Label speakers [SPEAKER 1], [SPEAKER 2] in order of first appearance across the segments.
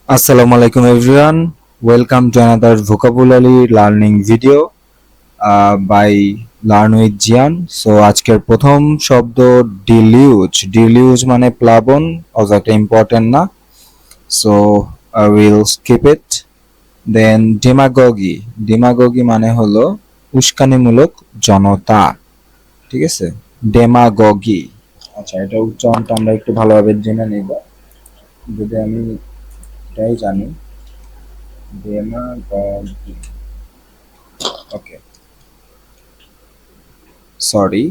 [SPEAKER 1] Assalamu alaikum everyone. Welcome to another vocabulary learning video by Learn with Jian. So আজকের প্রথম শব্দ ডিলিউজ। ডিলিউজ মানে প্লাবন, অতটা ইম্পর্টেন্ট না। So I will skip it. Then ডেমাগগি। ডেমাগগি মানে হলো উস্কানিমূলক জনতা। ঠিক আছে? ডেমাগগি। আচ্ছা, এটা উচ্চারণটা আমরা একটু ভালোভাবে জেনে নিব। যদি আমি এটাই জানি ডেমাগগি। ওকে, সরি,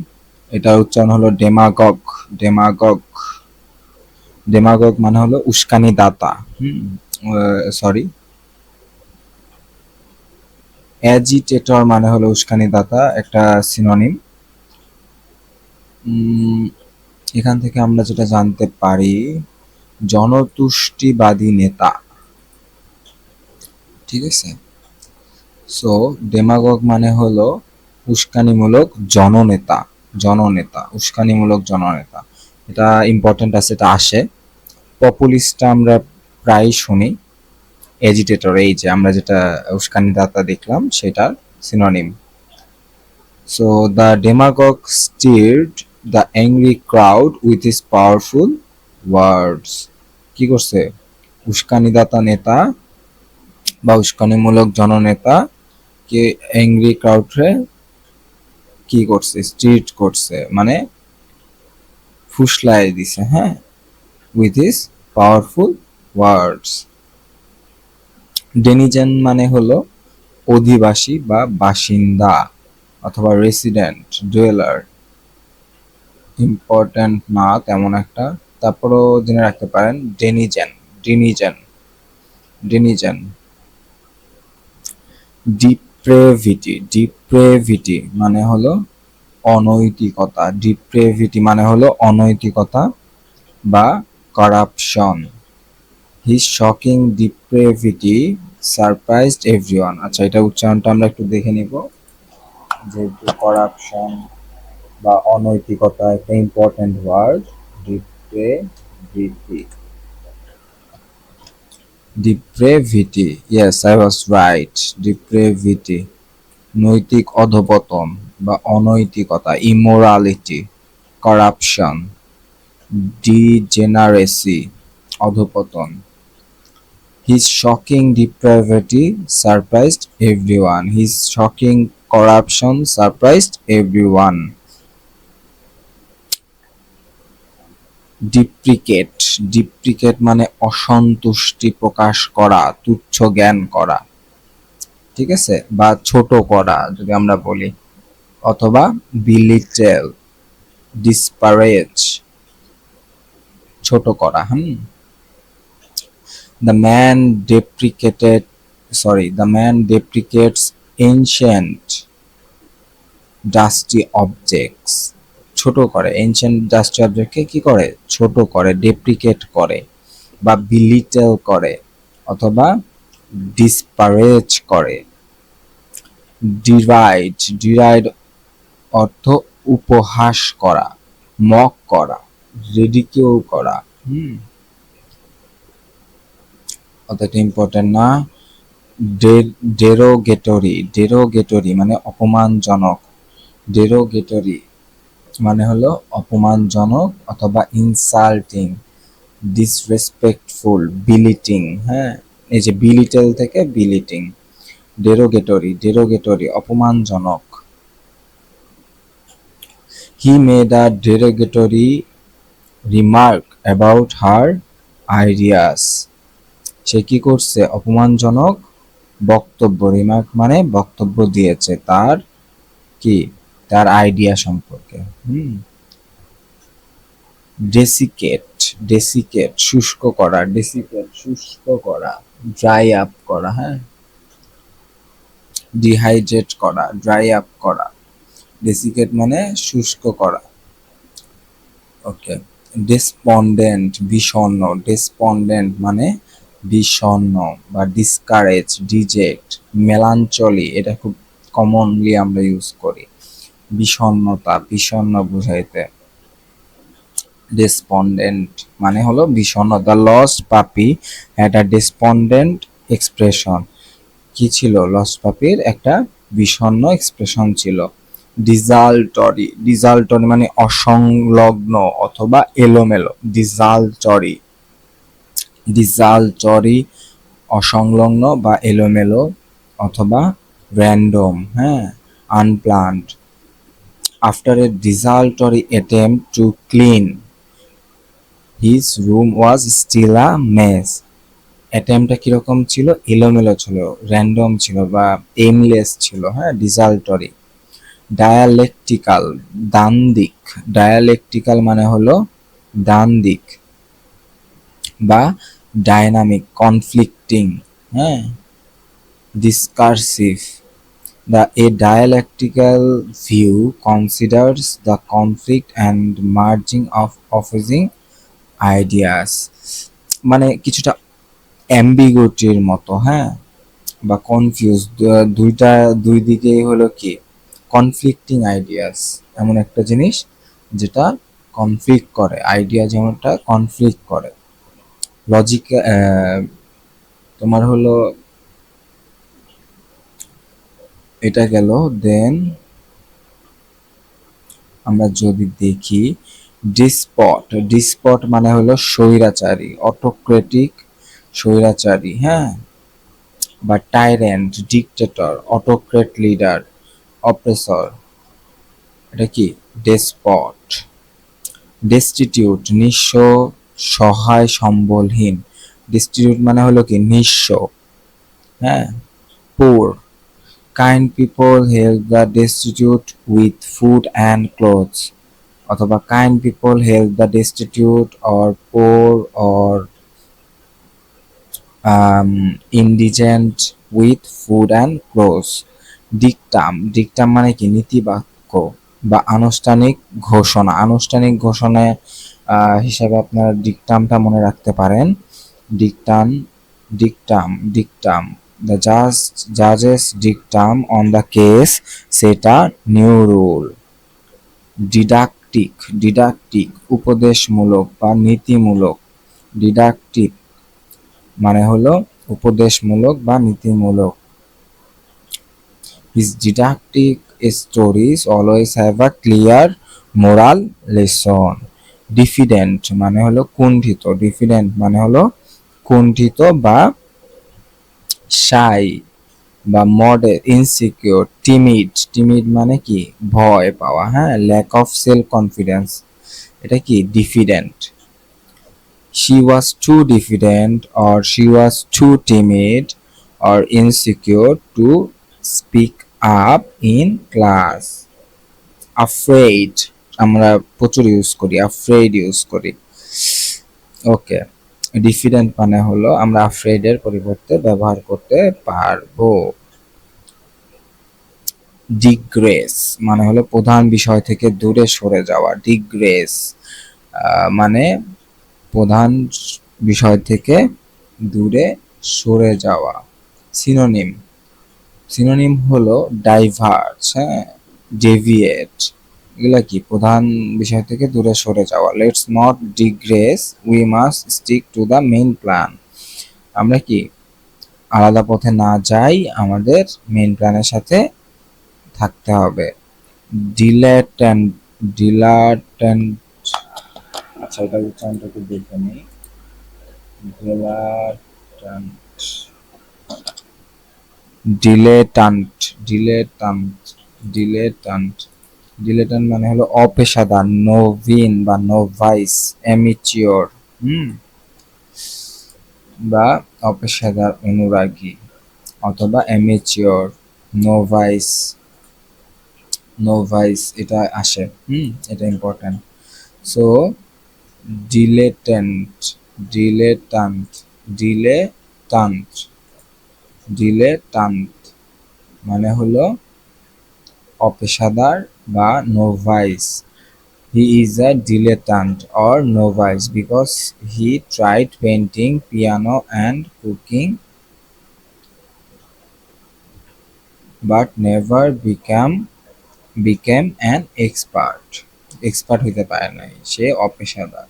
[SPEAKER 1] এটার উচ্চারণ হলো ডেমাগগ। ডেমাগগ। ডেমাগগ মানে হলো উস্কানি দাতা। সরি, অ্যাজিটেটর মানে হলো উস্কানি দাতা, একটা সিনোনিম। এখান থেকে আমরা যেটা জানতে পারি, জনতুষ্টিবাদী নেতা। ঠিক আছে? সো ডেমাগগ মানে হলো উস্কানিমূলক জননেতা। জননেতা, উস্কানিমূলক জননেতা। এটা ইম্পর্টেন্ট আছে, এটা আসে। পপুলিস্টটা আমরা প্রায় শুনি। এজিটেটর, এই যে আমরা যেটা উস্কানিদাতা দেখলাম সেটার synonym. So the demagogue stirred the angry crowd with his powerful words. কি করছে? উস্কানিদাতা নেতা বা উস্কানিমূলক জননেতা কে অ্যাংরি ক্রাউডরে কি করছে? স্টিরড করছে, মানে ফুসলায় দিছে। হ্যাঁ, with his powerful words. Denizen মানে হলো অধিবাসী বা বাসিন্দা অথবা রেসিডেন্ট, ডুয়েলার। ইম্পর্টেন্ট না তেমন একটা, তারপরও জেনে রাখতে পারেন denizen. Denizen. Denizen. Depravity. Depravity মানে হলো অনৈতিকতা। ডিপ্রেভিটি মানে হলো অনৈতিকতা বা corruption. His shocking depravity surprised everyone. আচ্ছা, এটা উচ্চারণটা আমরা একটু দেখে নিব। যেহেতু করাপশন বা অনৈতিকতা একটা important word. Depravity. Depravity, yes I was right. Depravity নৈতিক অধপতন বা অনৈতিকতা, ইমোরালিটি। করাপশন, ডিজেনারেসি, অধপতন। His shocking depravity surprised everyone. His shocking corruption surprised everyone. ডিপ্রিকেট। ডিপ্রিকেট মানে অসন্তুষ্টি প্রকাশ করা, তুচ্ছ জ্ঞান করা। ঠিক আছে? বা ছোট করা যদি আমরা বলি, অথবা বিলিটেল, ডিসপারেজ, ছোট করা। The man deprecates ancient dusty objects. ছোট করে, এনশিয়েন্ট ডাস্টি অবজেক্টকে কি করে? ছোট করে, ডেপ্রিকেট করে বা বিলিটেল করে অথবা ডিসপারেজ করে। ডিরাইড। ডিরাইড অর্থ উপহাস করা, মক করা, রিডিকিউল করা। অতটা ইম্পর্টেন্ট না। ডেরোগেটরি। ডেরোগেটরি মানে অপমানজনক। ডেরোগেটরি মানে হলো অপমানজনক অথবা ইনসাল্টিং, ডিসরেসপেক্টফুল, বিলিটিং। হ্যাঁ, এই যে বিলিটেল থেকে বিলিটিং। ডেরোগেটরি। ডেরোগেটরি অপমানজনক। He made a derogatory remark about her ideas. সে কি করছে? অপমানজনক বক্তব্য। রিমার্ক মানে বক্তব্য দিয়েছে তার কি? তার আইডিয়া সম্পর্কে। ডেসিকেট। ডেসিকেট শুষ্ক করা। ডেসিকেট শুষ্ক করা, ড্রাই আপ করা। হ্যাঁ, ডিহাইড্রেট করা, ড্রাই আপ করা। ডেসিকেট মানে শুষ্ক করা। ওকে। ডেসপন্ডেন্ট বিষণ্ণ। ডেসপন্ডেন্ট মানে বিষণ্ণ বা ডিসকারেজ, ডিজেক্ট। মেলানচলি, এটা খুব কমনলি আমরা ইউজ করি বিষণ্ণতা, বিষণ্ণ বুঝাইতে। ডেসপন্ডেন্ট মানে হলো বিষণ্ণ। দ্য লস্ট পাপি হ্যাড আ ডেসপন্ডেন্ট এক্সপ্রেশন। কি ছিল? লস্ট পাপির একটা বিষণ্ণ এক্সপ্রেশন ছিল। ডিজাল্টরি, ডিজাল্টরি মানে অসংলগ্ন অথবা এলোমেলো। ডিজাল্টরি, ডিজাল্টরি অসংলগ্ন বা এলোমেলো অথবা র্যান্ডম, হ্যাঁ, unplanned. After a desultory attempt to clean his room was still a mess. অ্যাটেম্পটা কিরকম ছিল? এলোমেলো ছিল, র্যান্ডম ছিল বা এইমলেস ছিল, হ্যাঁ, ডিজাল্টরি। ডায়ালেকটিক্যাল, ডান দিক। ডায়ালেকটিক্যাল মানে হলো ডান দিক বা ডাইনামিক, কনফ্লিক্টিং, হ্যাঁ, discursive. A dialectical view considers the conflict and merging of opposing ideas, মানে কিছুটা অ্যাম্বিগুইটির মতো, হ্যাঁ, বা কনফিউজ, দুইটা দুই দিকে হলো কি কনফ্লিক্টিং আইডিয়াস, এমন একটা জিনিস যেটা কনফ্লিক্ট করে, আইডিয়া যেমনটা কনফ্লিক্ট করে। লজিক, তোমার হলো এটা গেল। দেন আমরা যদি দেখি ডিসপট, ডিসপট মানে হলো স্বৈরাচারী, অটোক্রেটিক, স্বৈরাচারী, হ্যাঁ, বা টাইরেন্ট, ডিকটেটর, অটোক্রেট লিডার, অপ্রেসর, এটা কি ডেসপট। ডেস্টিটিউট, নিঃস্ব, সহায় সম্বলহীন। ডেস্টিটিউট মানে হলো কি নিঃস্ব, হ্যাঁ, poor. Kind people help the destitute with food and clothes, অথবা kind people help the destitute or poor or indigent with food and clothes. Dictum, dictum মানে কি নীতিবাক্য বা আনুষ্ঠানিক ঘোষণা। আনুষ্ঠানিক ঘোষণা হিসাবে আপনার ডিকটামটা মনে রাখতে পারেন। ডিকটাম, ডিকটাম, ডিকটাম, দ্য জাজেস dictum on the case set a new rule. Didactic, didactic উপদেশমূলক বা নীতিমূলক। ডিডাকটিভ মানে হলো উপদেশমূলক বা নীতিমূলক। His didactic stories always have a clear moral lesson. Diffident মানে হলো কুণ্ঠিত, ডিফিডেন্ট মানে হলো কুণ্ঠিত বা শাই বা মডেল। ইনসিকিউর, টিমিড, টিমিড মানে কি ভয় পাওয়া, হ্যাঁ, ল্যাক অফ সেলফ কনফিডেন্স, এটা কি diffident. She was too diffident or she was too timid or insecure to speak up in class. Afraid আমরা প্রচুর ইউজ করি, afraid ইউজ করি। ওকে, ডিফিডেন্ট মানে হলো আমরা afraid এর পরিবর্তে ব্যবহার করতে পারবো। ডিগ্রেস মানে হলো প্রধান বিষয় থেকে দূরে সরে যাওয়া। ডিগ্রেস মানে প্রধান বিষয় থেকে দূরে সরে যাওয়া। সিনোনিম, সিনোনিম হলো ডাইভার্জ, হ্যাঁ, ডেভিয়েট, এগুলা কি প্রধান বিষয় থেকে দূরে সরে যাওয়া। Let's not digress, we must stick to the main plan. আমরা কি আলাদা পথে না যাই, আমাদের মেইন প্ল্যানের সাথে থাকতে হবে। ডিলেটেন্ট, ডিলাটেন্ট, আচ্ছা এটা উচ্চারণটাকে দেখে নিই। ডিলাটেন্ট, ডিলেটান্ট, ডিলেটান্ট, ডিলেটান্ট, ডিলেটান্ট মানে হলো অপেশাদার, নবীন বা নোভাইস, অ্যামেচিওর, বা অপেশাদার অনুরাগী অথবা অ্যামেচিওর। নোভাইস, নোভাইস এটা আসে, এটা ইম্পর্টেন্ট। সো ডিলেটেন্ট, ডিলেটান্ট, ডিলেটান্ট, ডিলেটান্ট মানে হলো অপেশাদার বা নোভাইস। He is a dilettante or novice because he tried painting, piano and cooking but never became an expert. Expert হইতে পারে নাই, সে অপেশাদার।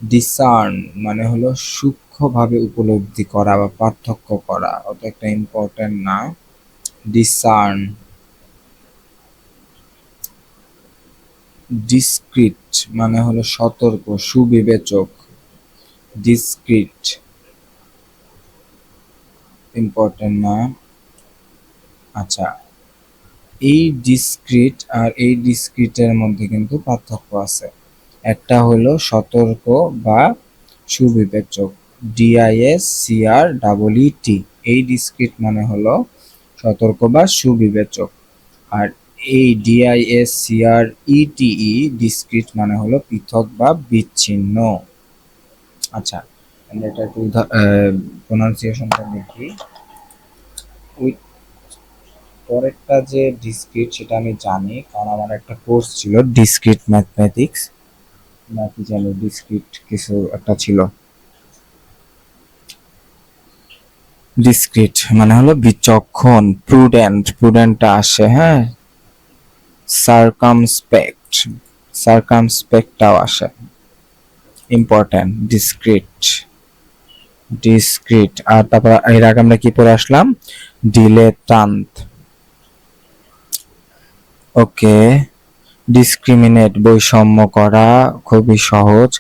[SPEAKER 1] ডিসার্ন মানে হলো সূক্ষ্মভাবে উপলব্ধি করা বা পার্থক্য করা, অত একটা ইম্পর্টেন্ট না। ডিসার্ন। ডিসক্রিট মানে হলো সতর্ক, সুবিবেচক। ডিসক্রিট ইম্পর্টেন্ট না। আচ্ছা, এই ডিসক্রিট আর এই ডিসক্রিটের মধ্যে কিন্তু পার্থক্য আছে। একটা হলো সতর্ক বা সুবিবেচক, DISCREET। এই ডিসক্রিট মানে হলো সতর্ক বা সুবিবেচক। আর এই DISCRETE ডিসক্রিট মানে হলো পৃথক বা বিচ্ছিন্ন। আচ্ছা, আমরা এটা একটু প্রোনাউন্সিয়েশনটা দেখি। ওই পরেরটা যে ডিসক্রিট সেটা আমি জানি, কারণ আমার একটা কোর্স ছিল ডিসক্রিট ম্যাথমেটিক্স, নাকি জানি ডিসক্রিট কিছু একটা ছিল। ডিসক্রিট মানে হলো বিচক্ষণ, প্রুডেন্ট, প্রুডেন্টটা আসে, হ্যাঁ। সার্কামস্পেক্ট, সার্কামস্পেক্টটাও আসে, ইম্পর্টেন্ট। Discrete, discrete. আর তারপর এর আগে আমরা কি পড়ে আসলাম? ডিলেটান্ট। ওকে। ডিসক্রিমিনেট বৈষম্য করা, খুবই সহজ।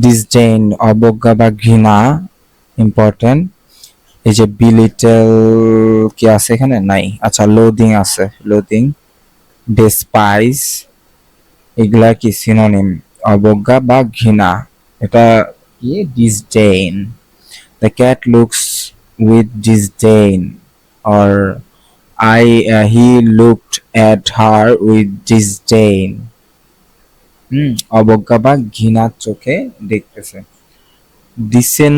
[SPEAKER 1] ডিসডেইন অবজ্ঞা বা ঘৃণা, ইম্পর্টেন্ট। এই যে বিলিটেল কি আছে এখানে? নাই। আচ্ছা, লোদিং আছে, লোদিং। ডেসপাইস, এগুলা কি সিনোনিম? অবজ্ঞা বা ঘৃণা, এটা কি? Disdain. The cat looks with disdain, or he looked at her with disdain। অবজ্ঞা বা ঘৃণার চোখে দেখতেছে। ডিসেন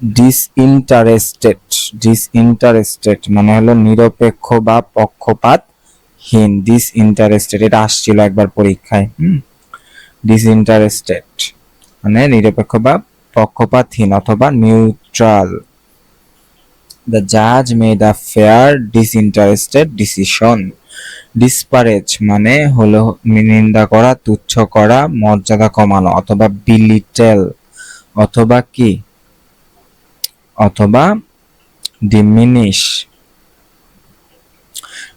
[SPEAKER 1] ডিসইন্টারেস্টেড, ডিসইন্টারেস্টেড মানে হলো নিরপেক্ষ বা পক্ষপাতহীন। ডিসইন্টারেস্টেড, এটা আসছিল একবার পরীক্ষায়। ডিসইন্টারেস্টেড মানে নিরপেক্ষ বা পক্ষপাতহীন অথবা neutral. The judge made a fair disinterested decision। ডিসপারেজ মানে হলো নিন্দা করা, তুচ্ছ করা, মর্যাদা কমানো, অথবা বিলিটেল, অথবা কি? অথবা diminish.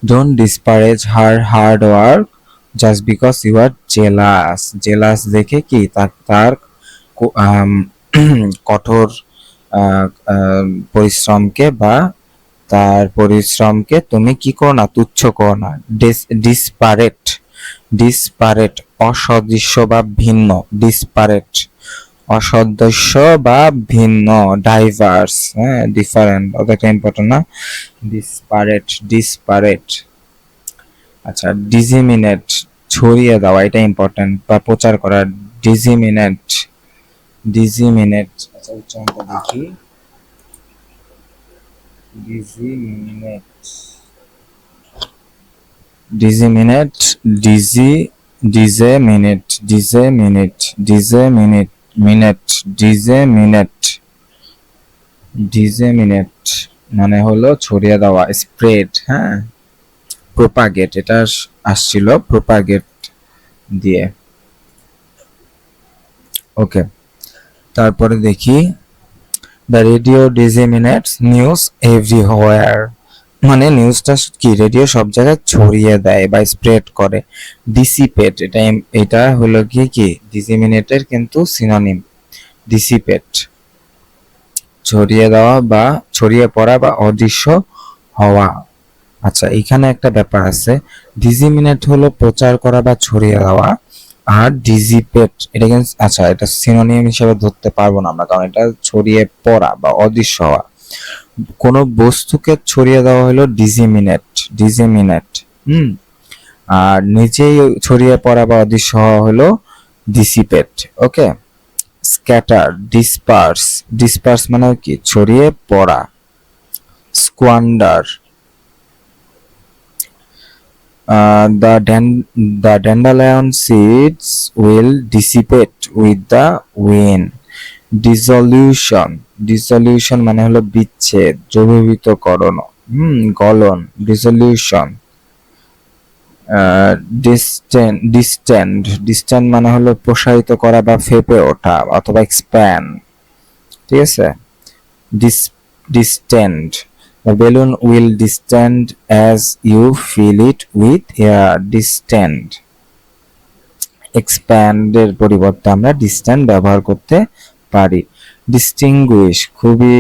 [SPEAKER 1] Don't disparage her hard work just because you are jealous। Jealous দেখে কি তার কঠোর পরিশ্রমকে বা তার পরিশ্রমকে তুমি কি করো না? তুচ্ছ করো না। ডিসপারেট, ডিসপারেট অসদৃশ্য বা ভিন্ন। ডিসপারেট অসদৃশ্য বা ভিন্ন। ডাইভার্স, হ্যাঁ, ডিফারেন্ট, অতটা ইম্পর্টেন্ট না। Desperate, desperate. আচ্ছা, ডিজিমিনেট ছড়িয়ে দেওয়া, এটা ইম্পর্টেন্ট, বা প্রচার করা। ডিজিমিনেট, ডিজিমিনেট। আচ্ছা, উচ্চারণটা দেখি। ডিজিমিনেট, ডিজিমিনেট, ডিজেমিনেট, ডিজেমিনেট, ডিজেমিনেট, মিনেট, ডিজেমিনেট, ডিজেমিনেট মানে হলো ছড়িয়ে দেওয়া, স্প্রেড, হ্যাঁ। প্রোপাগেট, এটা আসছিল প্রোপাগেট দিয়ে। ওকে, তারপরে দেখি। দ্য রেডিও ডিসেমিনেটস নিউজ এভরিহোয়ার মানে নিউজটা কি? রেডিও সব জায়গায় ছড়িয়ে দেয় বা স্প্রেড করে। ডিসিপেট, এটা হলো কি ডিসেমিনেটের কিন্তু সিনোনিম। ডিসিপেট ছড়িয়ে দেওয়া বা ছড়িয়ে পড়া বা অদৃশ্য হওয়া। আচ্ছা, এখানে একটা ব্যাপার আছে। ডিসেমিনেট হলো প্রচার করা বা ছড়িয়ে দেওয়া, আর ডিসিপেট এটা কিন্তু, আচ্ছা, এটা সিনোনিম হিসেবে ধরতে পারবো না আমরা, কারণ এটা ছড়িয়ে পড়া বা অদৃশ্য হওয়া। কোন বস্তুকে ছড়িয়ে দেওয়া হলো ডিসেমিনেট, ডিসেমিনেট। আর নিচেই ছড়িয়ে পড়া বা অদৃশ্য হওয়া হলো ডিসিপেট। ওকে। স্ক্যাটার, ডিসপার্স, ডিসপার্স মানে কি? ছড়িয়ে পড়া। স্কোয়ান্ডার, the dandelion seeds will dissipate with the wind। Dissolution, dissolution মানে হলো বিচ্ছেদ, দ্রবীভূতকরণ, গলন। ডিসলিউশন। ডিস্টেন্ড মানে হলো প্রসারিত করা বা ফেপে ওঠা অথবা এক্সপ্যান্ড, ঠিক আছে। ডিস্টেন্ড, the balloon will distend as you fill it with air. Distend, expand এর পরিবর্তে আমরা ডিস্ট্যান্ট ব্যবহার করতে পারি। ডিস্টিংগুইশ খুবই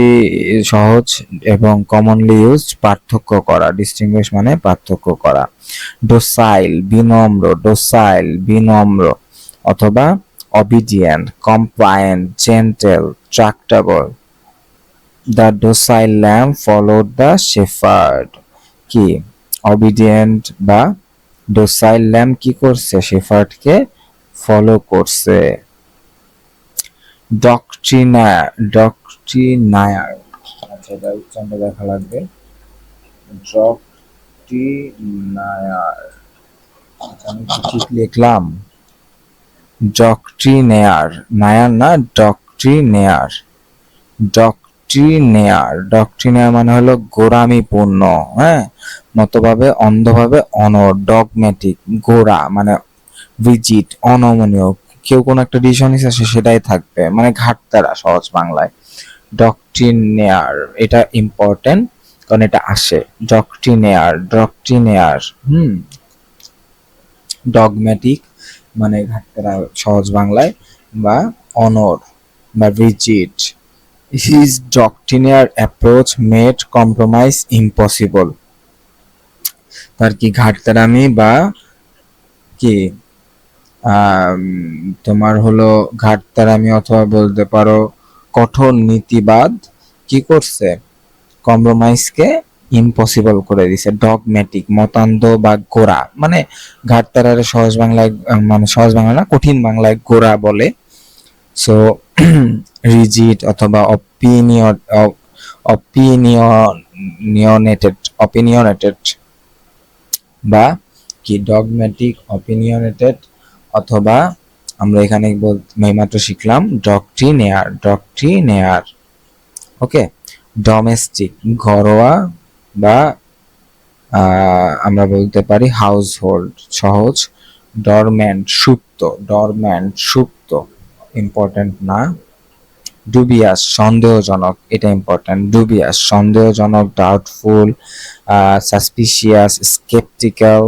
[SPEAKER 1] সহজ এবং কমনলি ইউজড, পার্থক্য করা। ডিস্টিংগুইশ মানে পার্থক্য করা। ডোসাইল বিনম্র, ডোসাইল বিনম্র অথবা obedient, compliant, gentle, tractable. The docile lamb followed the shepherd, কি অবিডিয়েন্ট বা ডোসাইল ল্যাম্ব কি করছে, শেফার্ডকে ফলো করছে। ডক্ট্রিনায়ার, আচ্ছা এটা উচ্চারণটা দেখা লাগবে। ডক্ট্রিনায়ার, আচ্ছা আমি ঠিক লিখলাম। ডক্ট্রিনেয়ার, নায়ার না, ডক্ট্রিনেয়ার। ডক্ট্রিনেয়ার মানে হলো গোঁড়ামিপূর্ণ, হ্যাঁ, মতভাবে অন্ধভাবে অনড়। ডগমেটিক গোঁড়া মানে রিজিড অনমনীয়, কেউ কোনো একটা ডিসিশন নিছে সেটাই থাকবে, মানে ঘাটতারা সহজ বাংলায়। ডক্ট্রিনেয়ার এটা ইম্পর্টেন্ট কারণ এটা আসে। ডক্ট্রিনেয়ার ডগমেটিক মানে ঘাটতারা সহজ বাংলায়, বা অনড় বা rigid. His doctrinaire approach made compromise impossible. তার কি ঘাটতারামি বা কি তোমার হলো ঘাটতারামি অথবা বলতে পারো কঠোর নীতিবাদ কি করছে, কম্প্রোমাইজকে ইম্পসিবল করে দিছে। ডগমেটিক মতান্ধ বা গোড়া, মানে ঘাটতারারে সহজ বাংলায় মানে সহজ বাংলা না কঠিন বাংলায় গোড়া বলে। সো রিজিড অথবা অপিনিয়নেটেড বা কি ডগমেটিক, অপিনিয়নেটেড অথবা আমরা এখানে এইমাত্র শিখলাম ডক্ট্রিনেয়ার। ওকে। ডোমেস্টিক ঘরোয়া বা আমরা বলতে পারি হাউস হোল্ড সহজ। ডরম্যান্ট সুপ্ত, ইম্পর্টেন্ট না। ডুবিয়াস সন্দেহজনক, এটা ইম্পর্টেন্ট। ডুবিয়াস সন্দেহজনক, doubtful, suspicious, sceptical.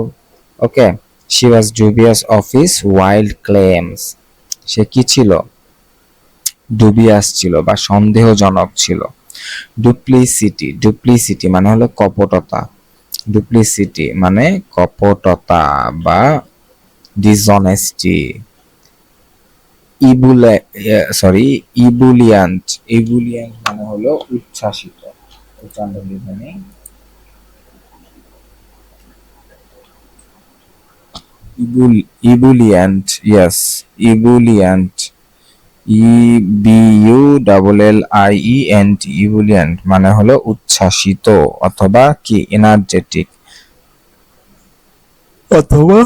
[SPEAKER 1] Okay. She was dubious of his wild claims, সে কি ছিল, ডুবিয়াস ছিল বা সন্দেহজনক ছিল। ডুপ্লিসিটি মানে হলো কপটতা, ডুপ্লিসিটি মানে কপটতা বা ডিসঅনেস্টি। ইবুলিয়ান্ট মানে হলো উচ্ছ্বাসিত। ইবুলিয়ান্ট, ইয়েস ইবুলিয়ান্ট, ইবুলিয়ান্ট মানে হলো উচ্ছ্বাসিত অথবা কি এনার্জেটিক অথবা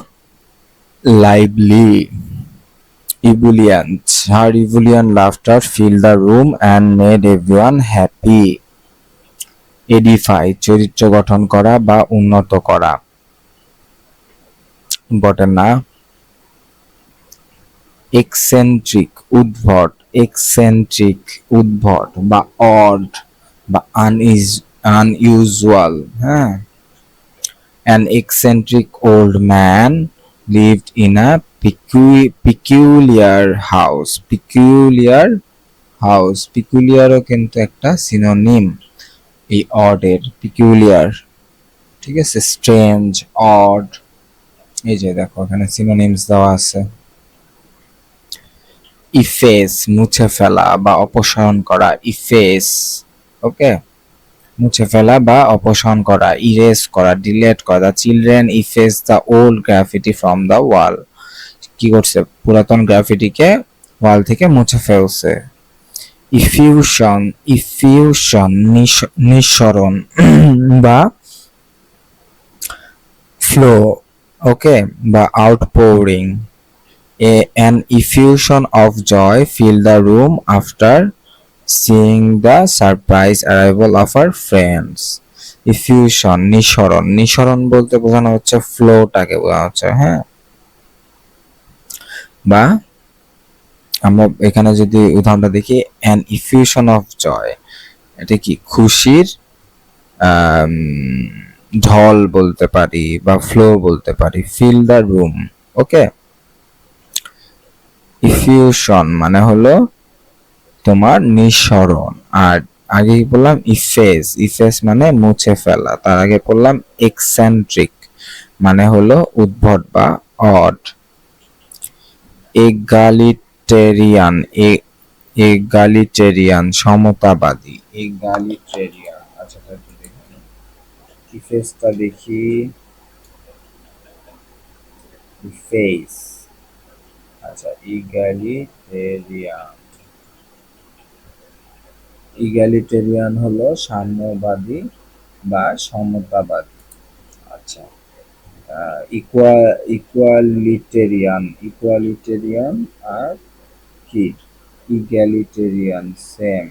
[SPEAKER 1] lively. Ebullient. Her ebullient laughter filled the room and made everyone happy. Edify চরিত্র গঠন করা বা উন্নত করা, ইম্পর্টেন্ট না। এক্সেন্ট্রিক উদ্ভট বা অড বা আনইউজুয়াল, হ্যাঁ। An eccentric old man lived in a peculiar house. Peculiarও কিন্তু একটা সিনোনিম এই অড এর, peculiar, ঠিক আছে। স্ট্রেঞ্জ, অড, এই যে দেখো এখানে সিনোনিমস দেওয়া আছে। ইফেস মুছে ফেলা বা অপসারণ করা, ইফেস। ওকে। মুছে ফেলা বা অপসারণ করা। ইরেজ করা, ডিলেট করা। The children efface the old graffiti from the wall, কি করছে, পুরাতন গ্রাফিটিকে ওয়াল থেকে মুছে ফেলছে। ইফিউশন নিঃসরণ বা ফ্লো, ওকে, বা আউটপোরিং। An effusion of joy filled the room after seeing the surprise arrival of her friends. Effusion নিঃসরণ, নিঃসরণ বলতে বোঝানো হচ্ছে ফ্লোটাকে বোঝানো হচ্ছে, হ্যাঁ। বা আমরা এখানে যদি উদাহরণটা দেখি, অ্যান ইফিউশন অফ জয়, এটা কি খুশির আম, ঢল বলতে পারি বা ফ্লো বলতে পারি। Fill the room, okay. Effusion মানে হলো তোমার নিঃসরণ। আর আগে বললাম ইফেজ, ইফেজ মানে মুছে ফেলা। তার আগে বললাম এক্সেন্ট্রিক মানে হলো উদ্ভট বা অড। এগালিটেরিয়ান, এগালিটেরিয়ান সমতাবাদী, এগালিটেরিয়ান। আচ্ছা তাহলে দেখি ইফেজটা দেখি, ইফেজ, আচ্ছা ইগালিটেরিয়ান, ইগালিটেরিয়ান হলো সাম্যবাদী বা সমতাবাদী। আচ্ছা, ইকুয়ালিটেরিয়ান, ইকুয়ালিটেরিয়ান আর কি ইগ্যালিটেরিয়ান সেম।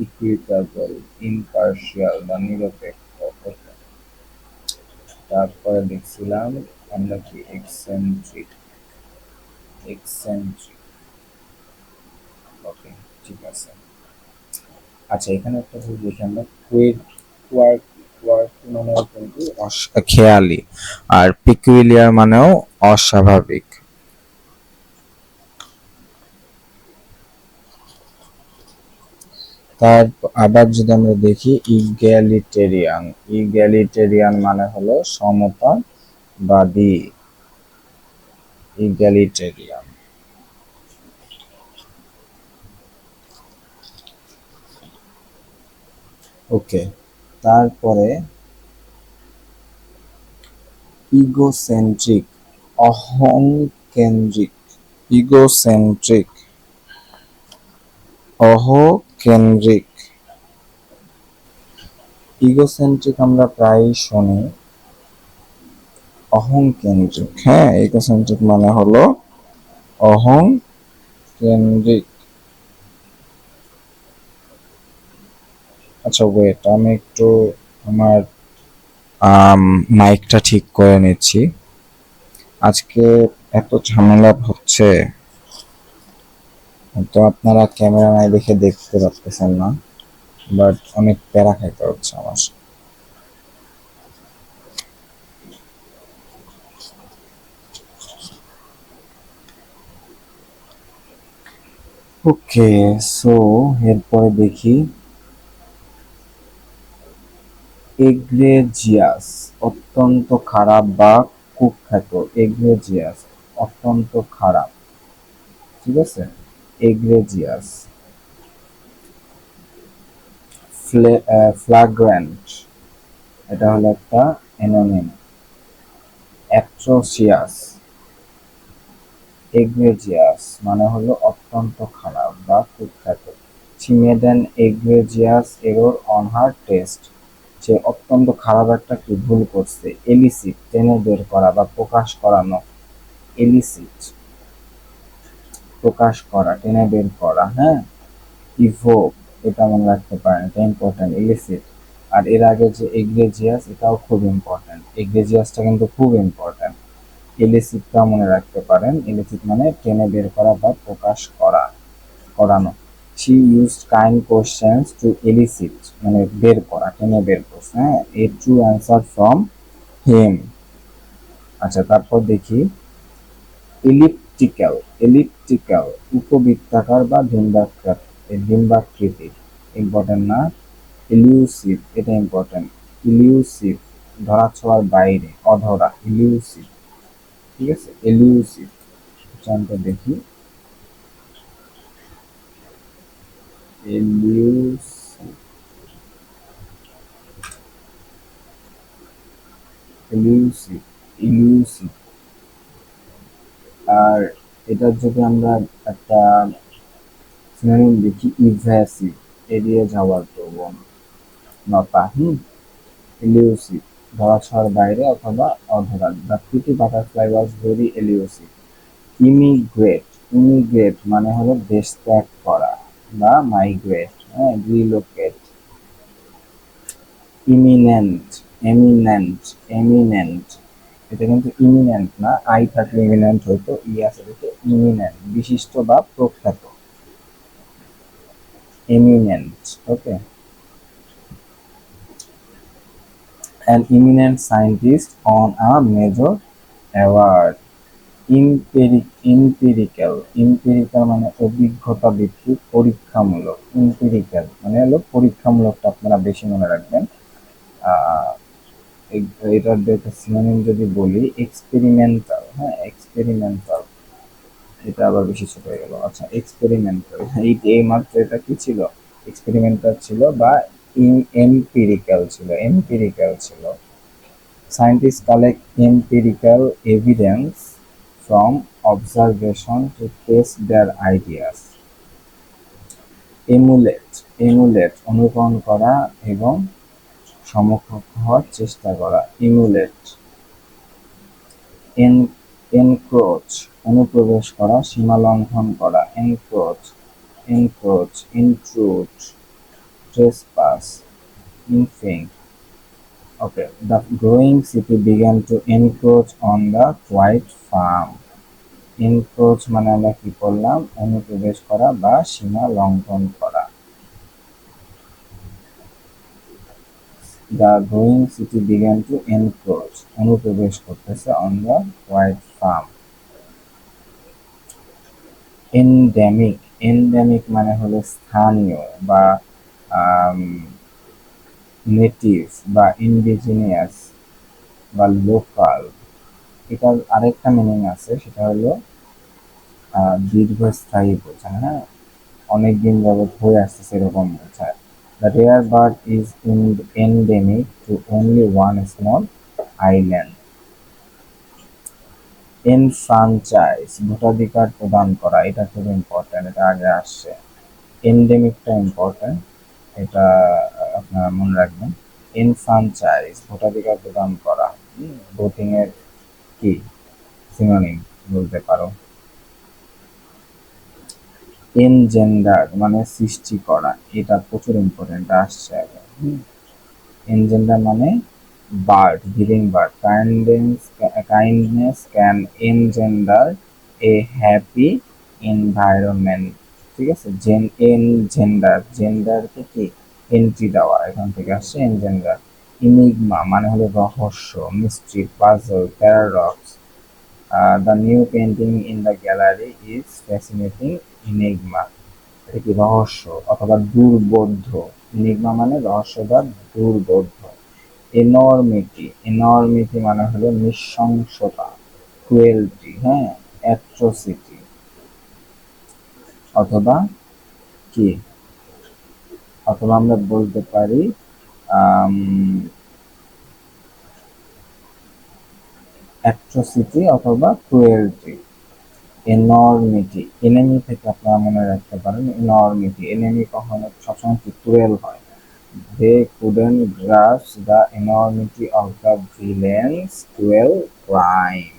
[SPEAKER 1] ইকুইটেবল, ইম্পার্শিয়াল বা নিরপেক্ষ। Okay. তারপরে দেখছিলাম আমরা কি এক্সেন্ট্রিক, এক্সেন্ট্রিক, ওকে ঠিক আছে। আচ্ছা এখানে একটা ভুল দেখি আমরা, কোয়ার্ক, কোয়ার্ক মানেও কিন্তু খেয়ালি, আর পিকুইলিয়ার মানেও অস্বাভাবিক। তার আবার যদি আমরা দেখি ইগ্যালিটেরিয়ান, ইগ্যালিটেরিয়ান মানে হলো সমতাবাদী, ইগ্যালিটেরিয়ান। ওকে, তারপরে ইগোসেন্ট্রিক, অহংকেন্দ্রিক, ইগোসেন্ট্রিক, অহকেন্দ্রিক। ইগোসেন্ট্রিক আমরা প্রায় শুনি, অহংকেন্দ্রিক, হ্যাঁ ইগোসেন্ট্রিক মানে হলো অহংকেন্দ্রিক। আচ্ছা ওয়েট, আমি একটু আমার মাইকটা ঠিক করে নিচ্ছি। আজকে এত ঝামেলা হচ্ছে, তো আপনারা ক্যামেরা নাই দেখে দেখতে পাচ্ছেন না, বাট অনেক প্যারা খাইতে হচ্ছে আমার। ওকে, সো এরপরে দেখি এগ্রেজিয়াস, অত্যন্ত খারাপ বা কুখ্যাত। এগ্রেজিয়াস অত্যন্ত খারাপ, ঠিক আছে। এগ্রেজিয়াস। ফ্লাগ্র্যান্ট, এটা হলো একটা অ্যানোনিম। অ্যাট্রোসিয়াস, এগ্রেজিয়াস মানে হলো অত্যন্ত খারাপ বা কুখ্যাত। She made an egregious error on her test. সে অত্যন্ত খারাপ একটা কি ভুল করছে। এলিসিট টেনে বের করা বা প্রকাশ করানো, এলিসিট প্রকাশ করা, টেনে বের করা, হ্যাঁ। ইভোক, এটা মনে রাখতে পারেন, এটা ইম্পর্টেন্ট। এলিসিট, আর এর আগে যে এগ্রেজিয়াস এটাও খুব ইম্পর্টেন্ট, এগ্রেজিয়াসটা কিন্তু খুব ইম্পর্টেন্ট। এলিসিটটা মনে রাখতে পারেন, এলিসিট মানে টেনে বের করা বা প্রকাশ করা, করানো। She used kind questions to elicit মানে বের করা, টেনে বের করছে, হ্যাঁ। A true answer from him। আচ্ছা তারপর দেখি ইলিপ্টিক্যাল, ইলিপ্টিক্যাল উপবৃত্তাকার বা ডিম্বাকৃতির, ইম্পর্টেন্ট না। ইলিউসিভ, এটা ইম্পর্টেন্ট। ইলিউসিভ ধরা ছোঁয়ার বাইরে, অধরা, ইলিউসিভ, ঠিক আছে। ইলিউসিভ চানটা দেখি, ইলিউসিভ, ইলিউসিভ, ইলিউসিভ। আর এটার যদি আমরা একটা সিনোনিম দেখি, ইভ্যাসিভ, এড়িয়ে যাওয়ার প্রবণতা, ইলিউসিভ ধরাছোঁয়ার বাইরে অথবা অধরা। The pretty butterfly was very elusive. Immigrate, immigrate মানে হলো দেশ ত্যাগ করা বা মাইগ্রেট, হ্যাঁ। রিলোকেট, ইমিনেন্ট, এমিনেন্ট, এমিনেন্ট, এটা কিন্তু ইমিনেন্ট না, আই থাকলে ইমিনেন্ট হইতো, ই আছে দেখে ইমিনেন্ট, বিশিষ্ট বা প্রখ্যাত, eminent. Okay, an eminent scientist on a major award. Empirical মানে অভিজ্ঞতা ভিত্তিক, পরীক্ষামূলক, ইম্পেরিক্যাল মানে হলো পরীক্ষামূলকটা আপনারা বেশি মনে রাখবেন। এটার একটা সিনোনিম যদি বলি এক্সপেরিমেন্টাল, হ্যাঁ এক্সপেরিমেন্টাল, এটা আবার বেশি ছোট হয়ে গেল। আচ্ছা এক্সপেরিমেন্টাল, এই মাত্র এটা কি ছিল, এক্সপেরিমেন্টাল ছিল বা এমপিরিক্যাল ছিল, এমপিরিক্যাল ছিল। Scientists collect empirical evidence from observation to test their ideas. Emulate অনুকরণ করা এবং সমকক্ষ হওয়ার চেষ্টা করা, emulate. Encroach অনুপ্রবেশ করা, সীমা লঙ্ঘন করা, encroach, intrude, trespass, infringe. Okay, the growing city began to encroach on the quiet farm. Encroach মানে আমরা কি করলাম, অনুপ্রবেশ করা বা সীমা লঙ্ঘন করা। The growing city began to encroach, অনুপ্রবেশ করতেছে on the quiet farm. Endemic মানে হলো স্থানীয় বা নেটিভ বা ইন্ডিজিনিয়াস বা লোকাল। এটার আরেকটা মিনিং আছে, সেটা হলো দীর্ঘস্থায়ী বোঝায়, হ্যাঁ অনেকদিন যাবৎ হয়ে আসছে সেরকম বোঝায়। The rare bird is endemic to only one small island. Enfranchise ভোটাধিকার প্রদান করা, এটা খুব ইম্পর্টেন্ট, এটা আগে আসছে। এন্ডেমিকটা ইম্পর্টেন্ট, এটা আপনারা মনে রাখবেন। এনফ্রাঞ্চাইজ ভোটাধিকার প্রদান করা, ভোটিং এর কি সিনোনিম বলতে পারো। এনজেন্ডার মানে সৃষ্টি করা, এটা প্রচুর ইম্পর্টেন্ট আসছে আগে। এনজেন্ডার মানে birth, giving birth, kindness can engender a happy environment. ঠিক আছে, জেন্ডারকে কি এন্ট্রি দেওয়া, এখান থেকে আসছে এনজেন্ডার। ইনিগমা মানে হলো রহস্য, mystery, puzzle, paradox. The new painting in the gallery is fascinating enigma, এটা কি রহস্য অথবা দুর্বোধ্য, ইনিগমা মানে রহস্য বা দুর্বোধ্য। এনর্মিটি মানে হলো নৃশংসতা, ক্রুয়েলটি, হ্যাঁ অ্যাট্রোসিটি অথবা কি, অথবা আমরা বলতে পারি অ্যাট্রোসিটি অথবা ক্রুয়েলটি। এনর্মিটি, এনিমি থেকে আপনারা মনে রাখতে পারেন এনর্মিটি, এনিমি কখনো সবসময় কি ক্রুয়েল হয়। They couldn't grasp the enormity of the villain's cruel crime.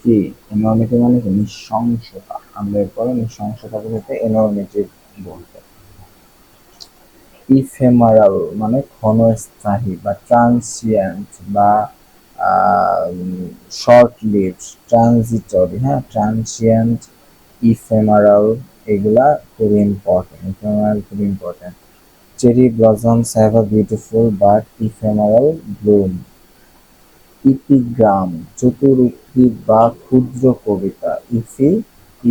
[SPEAKER 1] কি এনর্মিটি মানে কি নৃশংসতা, আমরা এরপরে নৃশংসতা বলতে এনর্মিটি বলতে। ইফেমারাল মানে ক্ষণস্থায়ী বা ট্রান্সিয়েন্ট বা শর্ট লিভড, ট্রানজিটরি, হ্যাঁ ট্রান্সিয়েন্ট, ইফেমারাল, এগুলা খুবই ইম্পর্টেন্ট, ইফেমারাল খুব important. Cherry blossoms have a beautiful but ephemeral bloom. Epigram চতুরুক্তি বা ক্ষুদ্র কবিতা,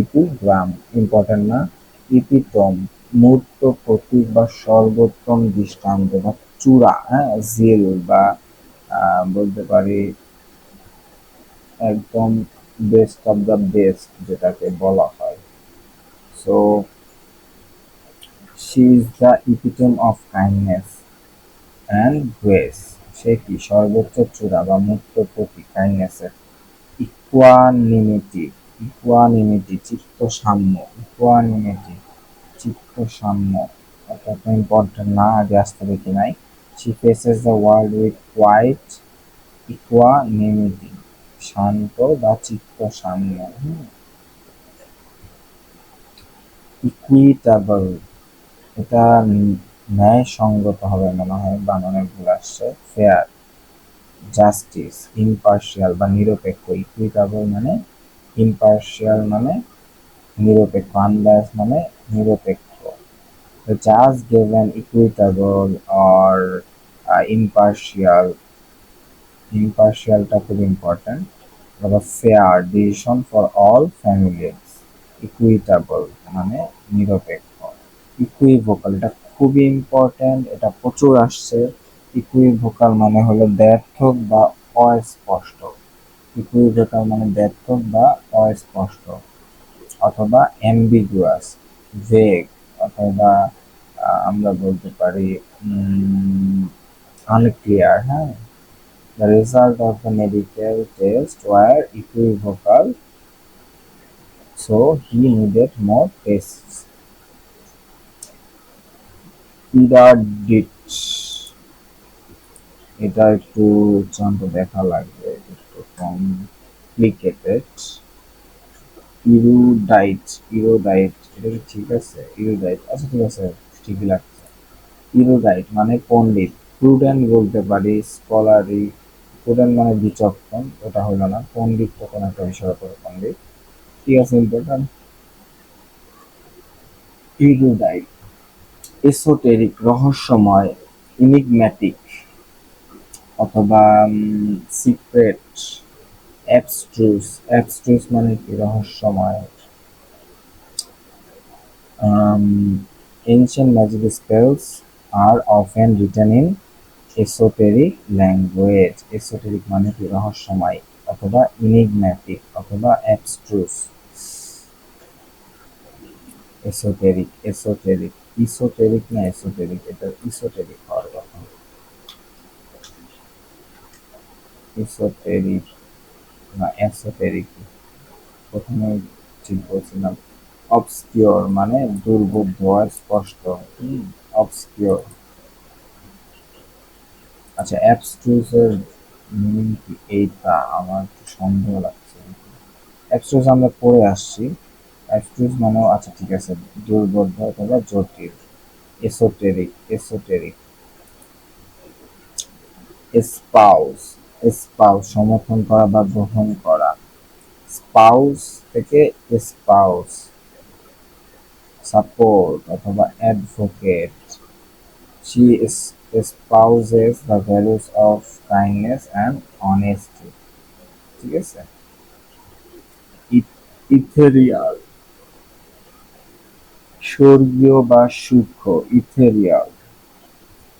[SPEAKER 1] ইপিগ্রাম ইম্পর্টেন্ট না। ইপিটম মূর্ত প্রতীক বা সর্বোত্তম দৃষ্টান্ত বা চূড়া, হ্যাঁ জিল বা বলতে পারি একদম বেস্ট অফ দ্য বেস্ট যেটাকে বলা হয়। So she is the epitome of kindness and grace, সে কি সর্বোচ্চ চূড়া বা মুক্ত প্রতীক কাইন্ডনেসের। ইকুয়ানিমিটি চিত্ত সাম্য, চিত্ত সাম্য, এটা তো ইম্পর্টেন্ট না, আগে আসতে দেখি নাই। She faces the world with quiet equanimity, শান্ত বা চিত্ত সাম্য। ইকুইটাবল, এটা ন্যায়সঙ্গত হবে মনে হয়, বানানে ভুল আসছে। ফেয়ার, জাস্টিস, ইম্পার্শিয়াল বা নিরপেক্ষ, ইকুইটেবল মানে ইম্পার্শিয়াল মানে নিরপেক্ষ, আনবায়াস মানে নিরপেক্ষ। The judge gave an equitable or impartial, impartialটা খুব ইম্পর্টেন্ট। তারপর fair decision for all families, equitable মানে নিরপেক্ষ। ইকুইভোকাল, এটা খুবই ইম্পর্টেন্ট, এটা প্রচুর আসছে। ইকুইভোকাল মানে হলো ব্যর্থক বা অস্পষ্ট। ইকুইভোকাল মানে ব্যর্থক বা অস্পষ্ট, অথবা অ্যাম্বিগুয়াস, ভেগ, অথবা আমরা বলতে পারি আনক্লিয়ার। হ্যাঁ, the result of the medical test were equivocal, so he needed more test. Erudite, এটা একটু উচ্চারণ দেখা লাগবে, একটু কমপ্লিকেটেড। ইরুডাইট, ইরোডাইট, এটা কি ঠিক আছে? ইরোডাইট, আচ্ছা ঠিক আছে, ঠিকই লাগছে। ইরোডাইট মানে পণ্ডিত। প্রুডেন্ট বলতে পারি, স্কলারি। প্রুডেন্ট মানে বিচক্ষণ, ওটা হলো না। পণ্ডিত তো কোনো একটা বিষয়ের উপরে পণ্ডিত, ঠিক আছে, ইম্পর্টেন্ট। ইরোডাইট, এসোটেরিক রহস্যময়, ইনিগম্যাটিক, অথবা সিক্রেট, অ্যাবস্ট্রুস। অ্যাবস্ট্রুস মানে কি? রহস্যময়। Ancient magic spells are often written in esoteric language. esoteric মানে কি? রহস্যময়, অথবা enigmatic, অথবা abstruse। esoteric, esoteric, esoteric না esoteric, এটা esoteric হওয়ার কথা। esoteric না esoteric, প্রথমে ঠিক বলছিলাম। obscure মানে দুর্বোধ্য, স্পষ্ট। obscure। আচ্ছা, অ্যাবস্ট্রুস এর মিনিং কি? এইটা আমার একটু সন্দেহ লাগছে। অ্যাবস্ট্রুস আমরা পড়ে আসছি। অ্যাবস্ট্রুস মানেও, আচ্ছা ঠিক আছে, দুর্বোধ্য অথবা জটিল। Esoteric, esoteric. স্পাউস, স্পাউস সমর্থন করা বা গ্রহণ করা। স্পাউস থেকে স্পাউস, সাপোর্ট অথবা advocate. She espouses the values of kindness and honesty, ঠিক আছে। ইথেরিয়াল, স্বর্গীয় বা সূক্ষ্ম, ইথেরিয়াল।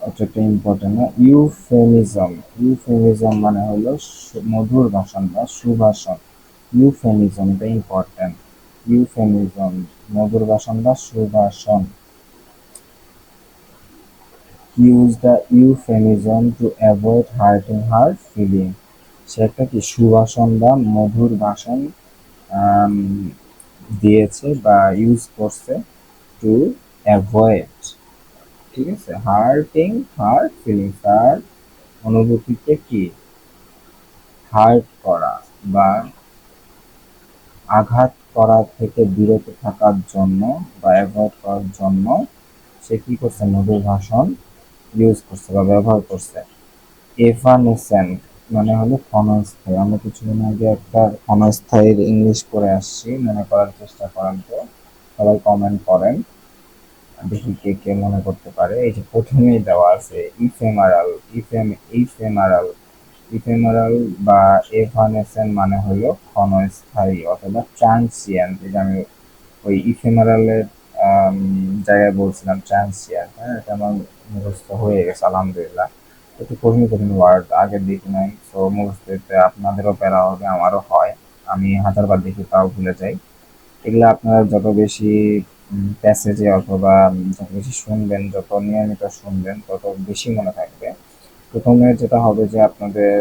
[SPEAKER 1] অতটা ইম্পর্টেন্ট না। ইউফেমিজম, ইউফেমিজম মানে হলো মধুর ভাষণ বা সুভাষণ। ইউফেমিজম, এটা ইম্পর্টেন্ট। ইউফেমিজম মধুর ভাষণ বা সুভাষণ। Use the euphemism to avoid hurting her feeling. সে একটা কি? সুভাষণ বা মধুর ভাষণ দিয়েছে বা ইউজ করছে, টু অ্যাভয়েড, ঠিক আছে, হার্টিং হার ফিলিং, তার অনুভূতিকে কি? হার্ট করা বা আঘাত করা থেকে বিরত থাকার জন্য বা অ্যাভয়েড করার জন্য সে কি করছে? মধুর ভাষণ ইউজ করছে বা ব্যবহার করছে। এভানেসেন্ট মানে হলো ক্ষণস্থায়ী। আমরা কিছুদিন আগে একটা ক্ষণস্থায়ীর ইংলিশ পড়ে আসছি, মনে করার চেষ্টা করেন তো, সবাই কমেন্ট করেন, দেখি কে কে মনে করতে পারে। এই যে প্রথমেই দেওয়া আছে ইফেমারাল, ইফেমারাল, ইফেমারাল বা এভানেসেন্ট মানে হলো ক্ষণস্থায়ী অথবা ট্রান্সিয়েন্ট। এই যে আমি ওই ইফেমারালের জায়গায় বলছিলাম ট্রান্সিয়েন্ট। হ্যাঁ, এটা আমার মুখস্থ হয়ে গেছে আলহামদুলিল্লাহ। একটু কঠিন কঠিন ওয়ার্ড আগে দেখি নাই, তো মুখস্থ দিতে আপনাদেরও প্যারা হবে, আমারও হয়। আমি হাজারবার দেখি তাও ভুলে যাই। এগুলো আপনারা যত বেশি প্যাসেজে অথবা যত বেশি শুনবেন, যত নিয়মিত শুনবেন, তত বেশি মনে থাকবে। প্রথমে যেটা হবে যে আপনাদের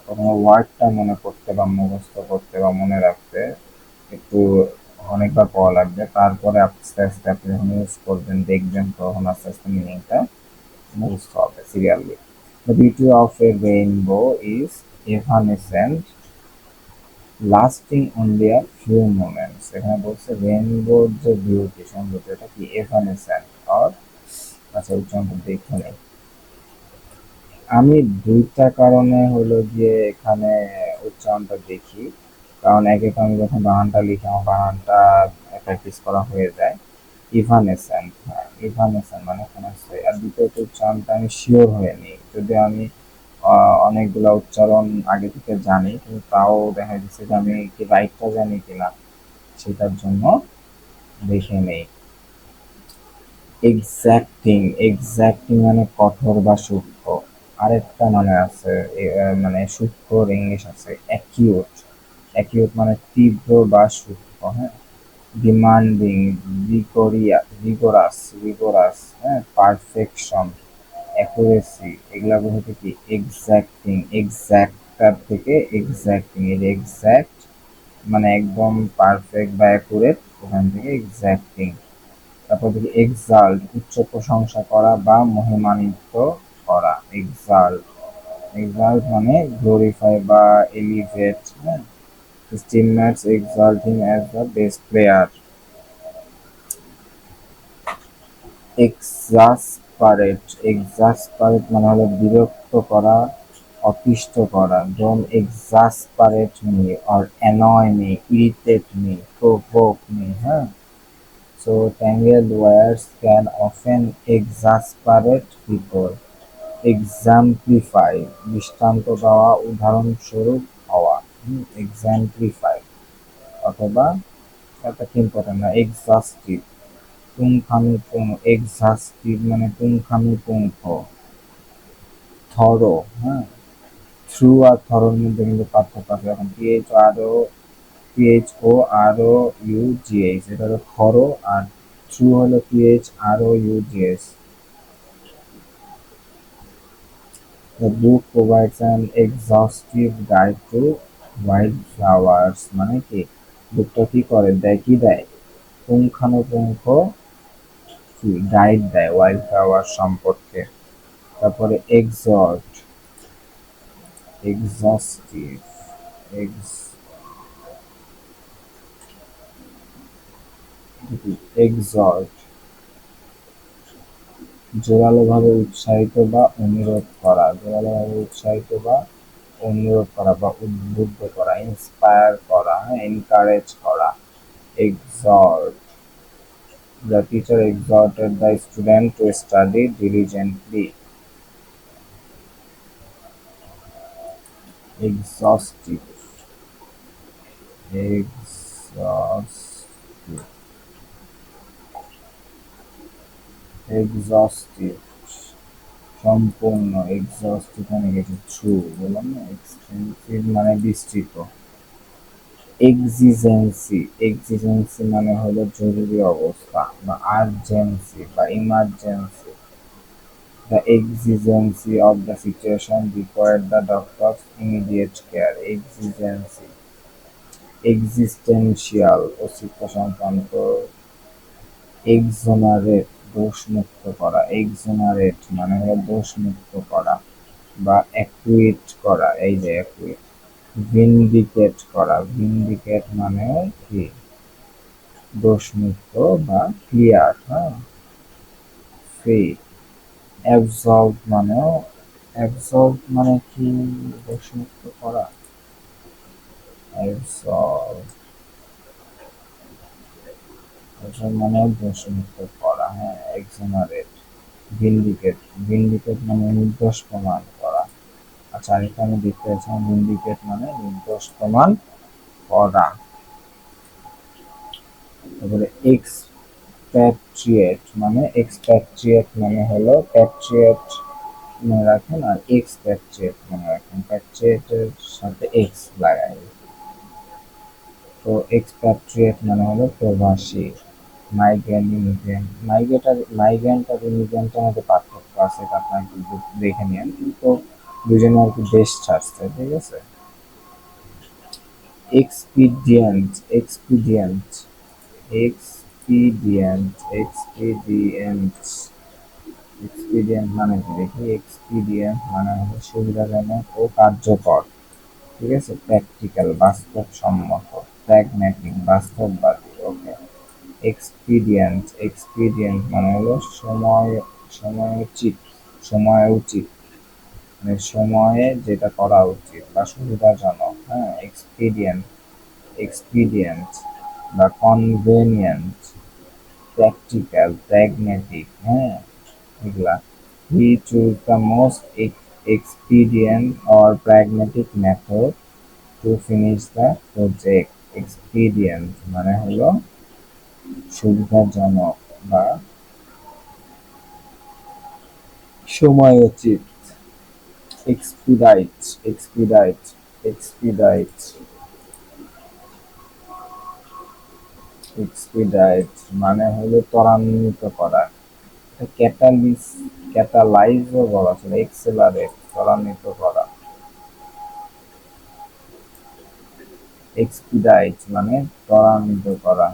[SPEAKER 1] প্রথমে ওয়ার্ডটা মনে করতে বা মুখস্থ করতে বা মনে রাখতে একটু অনেকবার পড়া লাগবে। তারপরে আস্তে আস্তে আপনি যখন ইউজ করবেন, দেখবেন, তখন আস্তে আস্তে মিনিংটা মুখস্থ হবে serially. The beauty of a rainbow is evanescent, lasting only a few moments. এখানে বলছে রেইনবোর যে বিউটি, সৌন্দর্য, এটা কি? এভানেসেন্ট অর আচ্ছা, উচ্চারণটা দেখে নেই। আমি দুইটা কারণে হলো গিয়ে এখানে উচ্চারণটা দেখি। কারণ একে তো আমি যখন বানানটা লিখি আমার বানানটা প্র্যাকটিস করা হয়ে যায়। ইভানেসেন্ট, হ্যাঁ ইভানেসেন্ট মানে শোনাচ্ছে। আর দ্বিতীয়ত উচ্চারণটা আমি শিওর হয়ে নিই, যদি আমি অনেকগুলা উচ্চারণ আগে থেকে জানি কিন্তু তাও দেখা যাচ্ছে যে আমি কি রাইটটা জানি কিনা সেটার জন্য দেখে নেই। এক্স্যাক্টিং, এক্স্যাক্টিং মানে কঠোর বা সূক্ষ্ম। আরেকটা মানে আছে মানে সূক্ষ্মর ইংলিশ আছে অ্যাকিউট। অ্যাকিউট মানে তীব্র বা সূক্ষ্ম, হ্যাঁ। ডিমান্ডিং, রিগোরাস, রিগোরাস, হ্যাঁ। পারফেকশন, অ্যাকুরেসি, এগুলা বলতে কি এক্স্যাক্টিং। এক্স্যাক্টার থেকে এক্স্যাক্টিং, এই যে এক্স্যাক্ট মানে একদম পারফেক্ট বা অ্যাকুরেট, ওখান থেকে এক্স্যাক্টিং। তারপর দেখি এক্সাল্ট, উচ্চ প্রশংসা করা বা মহিমান্বিত করা। এক্সাল্ট, এক্সাল্ট মানে গ্লোরিফাই বা এলিভেট, হ্যাঁ। His teammates exalt him as the best player. এক্সাসপারেট, এক্সাসপারেট মানে হলো বিরক্ত করা, অতিষ্ঠ করা। Don't exasperate me or annoy me, irritate me, provoke me, হ্যাঁ। So tangled wires can often exasperate people. Exemplify, দৃষ্টান্ত দেওয়া, উদাহরণস্বরূপ হওয়া। এক্সাম্পলিফাই। অথবা একটা কি ইম্পর্টেন্ট না, এক্সাস্টিভ, পুঙ্খানুপুঙ্খ। এক্সাস্টিভ মানে পুঙ্খানুপুঙ্খ। থরো, হ্যাঁ। থ্রু আর থরোর মধ্যে কিন্তু পার্থক্য আছে। এখন THO RO UGH, এটা হলো থরো, আর থ্রু হলো THROUGH। The book provides an exhaustive guide to wildflowers, মানে কি বুকটা কি করে দেয়, কি দেয় পুঙ্খানুপুঙ্খ কি গাইড দেয় ওয়াইল্ড ফ্লাওয়ার সম্পর্কে। তারপরে এক্সহর্ট, এক্সস্টিভ, এক্সহর্ট জোরালোভাবে উৎসাহিত বা অনুরোধ করা, জোরালোভাবে উৎসাহিত বা অনুরোধ করা বা উদ্বুদ্ধ করা। ইন্সপায়ার করা, হ্যাঁ এনকারেজ করা। এক্সহর্ট, the teacher exhorted the student to study diligently. Exhaustive, exhaustive, exhaustive সম্পূর্ণ। এক্সস্টিভ মানে গেছে থ্রু, বললাম না। এক্সটেন্সিভ মানে বিস্তৃত। এক্সিজেন্সি, এক্সিজেন্সি মানে হলো জরুরি অবস্থা বা আর্জেন্সি বা emergency. The exigency of the situation required the doctor's immediate care. Exigency, existential অস্তিত্ব সংক্রান্ত। এক্সোনারেট, দোষমুক্ত করা। এক্সোনারেট মানে হলো দোষমুক্ত করা বা অ্যাকুইট করা, এই যে অ্যাকুইট। ভিন্ডিকেট করা, ভিন্ডিকেট মানে কি দোষমুক্ত বা ক্লিয়ার, হ্যাঁ। ফ্রি। অ্যাবসলভ মানেও, অ্যাবসলভ মানে কি দোষমুক্ত করা। অ্যাবসলভ, অ্যাবসলভ মানে দোষমুক্ত করা, হ্যাঁ। এক্সোনারেট। ভিন্ডিকেট, ভিন্ডিকেট মানে নির্দোষ প্রমাণ করা। আচ্ছা, আরেকটা আমি দেখতে চাচ্ছিলাম, ভিন্ডিকেট মানে নির্দোষ প্রমাণ করা। তারপরে এক্সপ্যাট্রিয়েট, মানে এক্সপ্যাট্রিয়েট মানে হলো প্যাট্রিয়েট মনে রাখেন, আর এক্সপ্যাট্রিয়েট মনে রাখেন, প্যাট্রিয়েটের সাথে এক্স লাগাই। তো এক্সপ্যাট্রিয়েট মানে হলো প্রবাসী। Migrant, immigrant. মাইগ্রেন্ট আর ইমিগ্রেন্টের মধ্যে পার্থক্য আছে, এটা আপনার দেখে নিন, কিন্তু দুজনে আর কি দেশ ছাড়ছে, ঠিক আছে। এক্সপিডিয়েন্ট, এক্সপিডিয়েন্ট, এক্সপিডিয়েন্ট, এক্সপিডিয়েন্ট, এক্সপিডিয়েন্ট মানে কি দেখি। এক্সপিডিয়েন্ট মানে হলো সুবিধাজনক ও কার্যকর, ঠিক আছে। প্র্যাকটিক্যাল, বাস্তবসম্মত। প্র্যাগম্যাটিক, বাস্তববাদী, ওকে। এক্সপিডিয়েন্ট, এক্সপিডিয়েন্ট মানে হলো সময় সময় উচিত, সময় উচিত মানে সময়ে যেটা করা উচিত বা সুবিধাজনক, হ্যাঁ। এক্সপিডিয়েন্ট, এক্সপিডিয়েন্ট বা কনভেনিয়েন্ট, প্র্যাকটিক্যাল, প্র্যাগমেটিক, হ্যাঁ, এগুলা। হি choose the most expedient or pragmatic method to finish the project. expedient মানে হলো সুবিধাজনক বা সময়োচিত। expedite, expedite, expedite, expedite মানে হলো ত্বরান্বিত করা। ক্যাটালিস, ক্যাটালাইজও বলা ছিল, এক্সেলারেট, ত্বরান্বিত করা। এক্সপিডাইট মানে ত্বরান্বিত করা,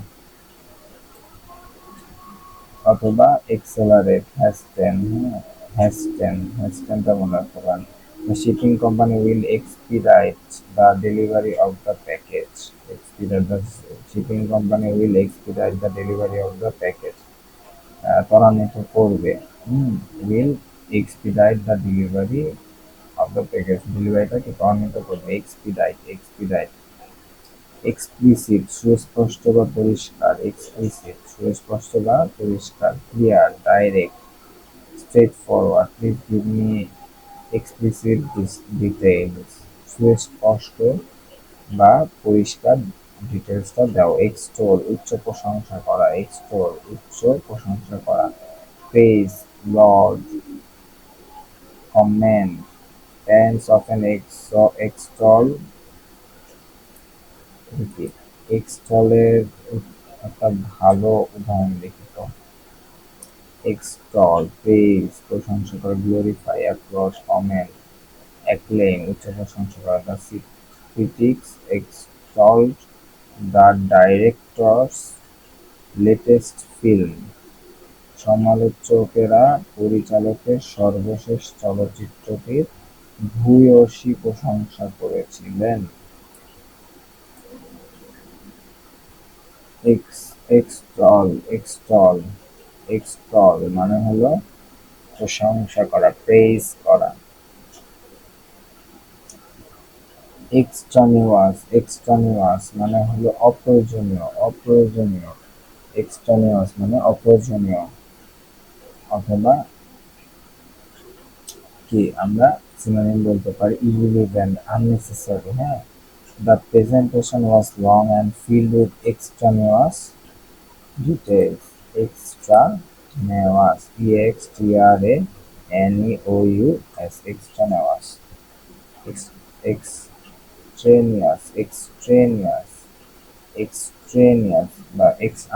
[SPEAKER 1] অথবা এক্সেলারেট, হ্যাস্টেন, হ্যাঁ, হ্যাস্টেন, হ্যাস্টেনটা মনে রাখতে পারেন। The shipping company will expedite the delivery of the package. Expedite, the shipping company will expedite the delivery of the package. ত্বরান্বিত করবে, will expedite the delivery of the package. ডেলিভারিটাকে ত্বরান্বিত করবে, expedite, expedite. এক্সপ্লিসিট সুস্পষ্ট বা পরিষ্কার, explicit সুস্পষ্ট বা পরিষ্কার। Clear, direct, straight forward. Please give me explicit details, সুস্পষ্ট বা পরিষ্কার ডিটেলসটা দাও। এক্সটোল উচ্চ প্রশংসা করা, এক্সটোল উচ্চ প্রশংসা করা। Praise, laud, commend, parents often extol, এক্সটলের একটা ভালো উদাহরণ দেখি তো। এক্সটল প্রেজ প্রশংসা করা, গ্লোরিফাই, অ্যাপ্লজ, কমেন্ট, অ্যাক্লেম উচ্চ প্রশংসা করা। The critics extolled the director's latest film, সমালোচকেরা পরিচালকের সর্বশেষ চলচ্চিত্রটির ভূয়সী প্রশংসা করেছিলেন। এক্সটল, এক্সটল, এক্সটল মানে হলো প্রশংসা করা, প্রেইজ করা। এক্সট্রানিউয়াস, এক্সট্রানিউয়াস মানে হলো অপ্রয়োজনীয়, অপ্রয়োজনীয়। এক্সট্রানিউয়াস মানে অপ্রয়োজনীয়, অথবা কি আমরা সিনোনিম বলতে পারি irrelevant, unnecessary, হ্যাঁ। The presentation was long and filled with extraneous details. Extraneous, extraneous, extraneous, extraneous, extraneous, extraneous বা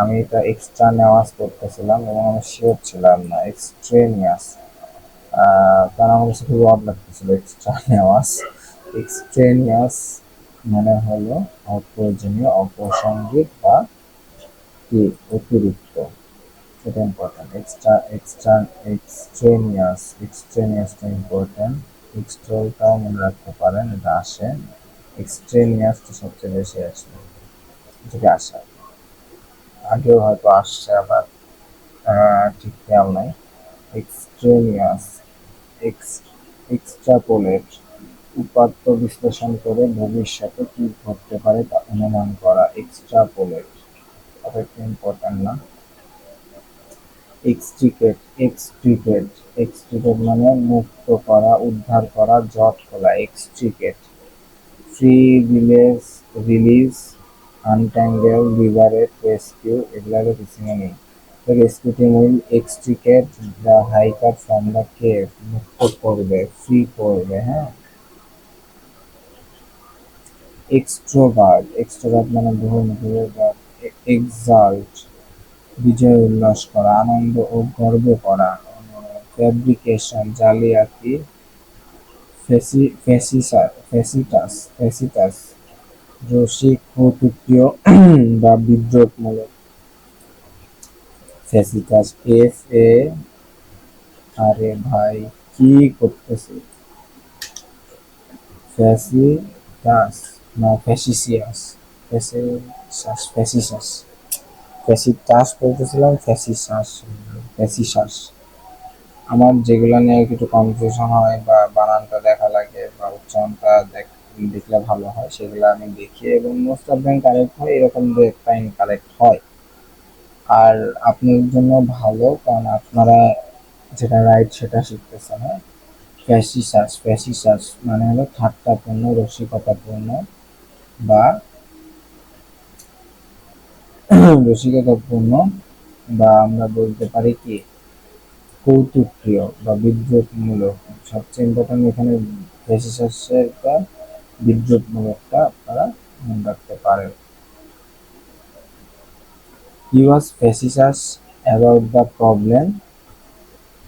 [SPEAKER 1] আমি এটা এক্সট্রা নেওয়াস করতেছিলাম এবং আমি শিওর ছিলাম না। এক্সট্রেনিয়াস, কারণ আমার কাছে খুবই অড লাগতেছিল এক্সট্রা নেওয়াস। এক্সট্রেনিয়াস মানে হলো অপ্রয়োজনীয়, অপ্রাসঙ্গিক বা কি অতিরিক্ত, সেটা ইম্পর্টেন্ট। এক্সট্রেনিয়াস, এক্সট্রেনিয়াসটা ইম্পর্টেন্ট। এক্সট্রলটাও মনে রাখতে পারেন, এটা আসে। এক্সট্রেনিয়াসটা সবচেয়ে বেশি আসে, থেকে আসা, আগেও হয়তো আসছে, আবার ঠিক খেয়াল নাই। এক্সট্রেনিয়াস, এক্সট্রাপোলেট উপাত্ত বিশ্লেষণ করে ভবিষ্যতে কি ঘটতে পারে তা অনুমান করা। এক্সট্রাপোলেট, এটা একটু ইম্পর্টেন্ট না। এক্সট্রিকেট, এক্সট্রিকেট, এক্সট্রিকেট মানে মুক্ত করা, উদ্ধার করা, জট খোলা। Extricate. Free, release, release, untangle, liberate, rescue, এগুলো কিছু নেই। Rescue team will extricate the hiker from the cave, মুক্ত করবে, ফ্রি করবে, হ্যাঁ। এক্সট্রোভার্ট, এক্সট্রোভার্ট মানে বহুমুখী। এক্সাল্ট বিজয় উল্লাস করা, আনন্দ ও গর্ব করা। ফ্যাব্রিকেশন জালিয়াতি। ফেসিটাস, ফেসিটাস রসিক, কৌতুকীয় বা বিদ্রূপমূলক। ফেসিটাস, এফ এ, আরে ভাই কি করতেছে, ফ্যাসিটাস না ফ্যাসিসিয়াস, ফ্যাসিসাস, ফ্যাসিসাস, ফ্যাসিটাস বলতেছিলাম, ফ্যাসিসাস, ফ্যাসিসাস। আমার যেগুলো নিয়ে একটু কনফিউশন হয় বা বানানটা দেখা লাগে বা উচ্চারণটা দেখলে ভালো হয়, সেগুলো আমি দেখি এবং মোস্ট অফ দেম কারেক্ট হয়, এরকম দু একটা ইনকারেক্ট হয়। আর আপনার জন্য ভালো, কারণ আপনারা যেটা রাইট সেটা শিখতেছেন। হ্যাঁ, ফ্যাসিসাস, ফ্যাসিসাস মানে হলো ঠাট্টাপূর্ণ, রসিকতাপূর্ণ বা রসিকতাপূর্ণ, বা আমরা বলতে পারি কি কৌতুকপ্রিয় বা বিদ্রূপমূলক। সবচেয়ে ইম্পর্টেন্ট এখানে ফ্যাসিসাসেরটা বিদ্রূপমূলকটা আপনারা মনে রাখতে পারেন। He was facetious about the problem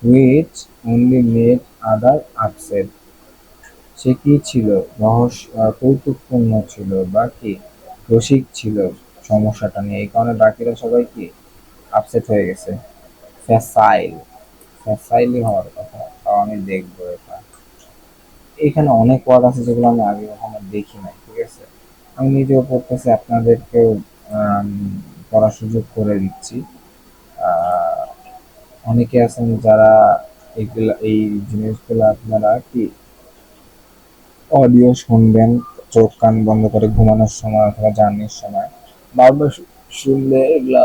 [SPEAKER 1] which only made other upset. সে কি ছিল? কৌতুকপূর্ণ ছিল বা কি রসিক ছিল সমস্যাটা নিয়ে, এই কারণে বাকিরা সবাই কি আপসেট হয়ে গেছে। ফ্যাসাইল, ফ্যাসাইলই হওয়ার কথা, তাও আমি দেখবো এটা। এখানে অনেক ওয়ার্ড আছে যেগুলো আমি আগে কখনো দেখি নাই, ঠিক আছে। আমি নিজেও পড়তেছি, আপনাদেরকেও আম, পড়ার সুযোগ করে দিচ্ছি। আহ, অনেকে আছেন যারা এগুলা, এই জিনিসগুলো আপনারা কি অডিও শুনবেন চোখ কান বন্ধ করে ঘুমানোর সময় অথবা জার্নির সময়, বারবার শুনলে এগুলা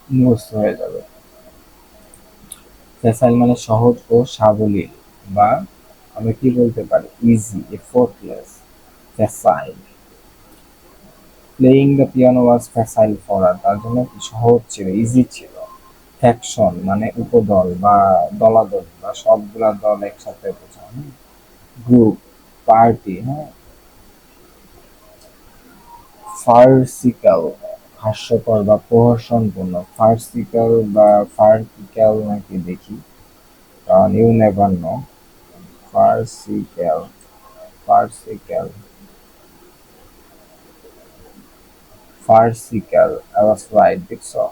[SPEAKER 1] মুখস্থ হয়ে যাবে। ফ্যাসাইল মানে সহজ ও সাবলীল, বা আমরা কি বলতে পারি easy, effortless, facile. Playing the piano was facile for her, তার জন্য কি সহজ ছিল, ইজি ছিল। ফ্যাকশন মানে উপদল বা দলাদল বা সবগুলা দল একসাথে বোঝানো। গ্রুপ, পার্টি, হ্যাঁ। ফার্সিক্যাল হাস্যকর বা প্রহসনপূর্ণ, ফার্সিক্যাল বা ফার্টিক্যাল নাকি দেখি, কারণ you never know. Farcical, farcical, farcical, I was right, দেখছো,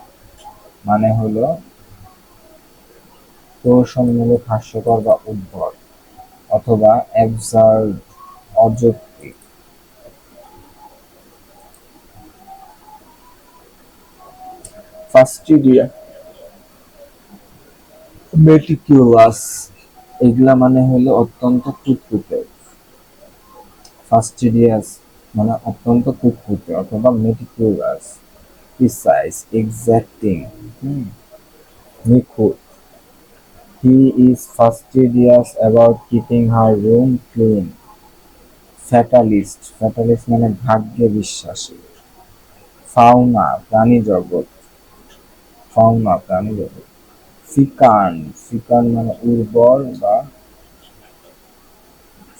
[SPEAKER 1] মানে হলো প্রহসনমূলক, হাস্যকর বা উদ্ভট, অথবা অ্যাবসার্ড, অযৌক্তিক। ফাস্টিডিয়া, মেটিকিউলাস, এগুলা মানে হলো অত্যন্ত কুতকুতে। ফাস্টিডিয়াস মানে অত্যন্ত কুতকুতে অথবা মেটিকিউলাস। প্রিসাইজ, এক্সাক্টিং, নিখুঁত। He is fastidious about keeping her room clean. Fatalist, fatalist মানে ভাগ্যে বিশ্বাসী। ফাউনা প্রাণী জগৎ, ফাউনা প্রাণী জগৎ। ফিকান, ফিকান মানে উর্বর বা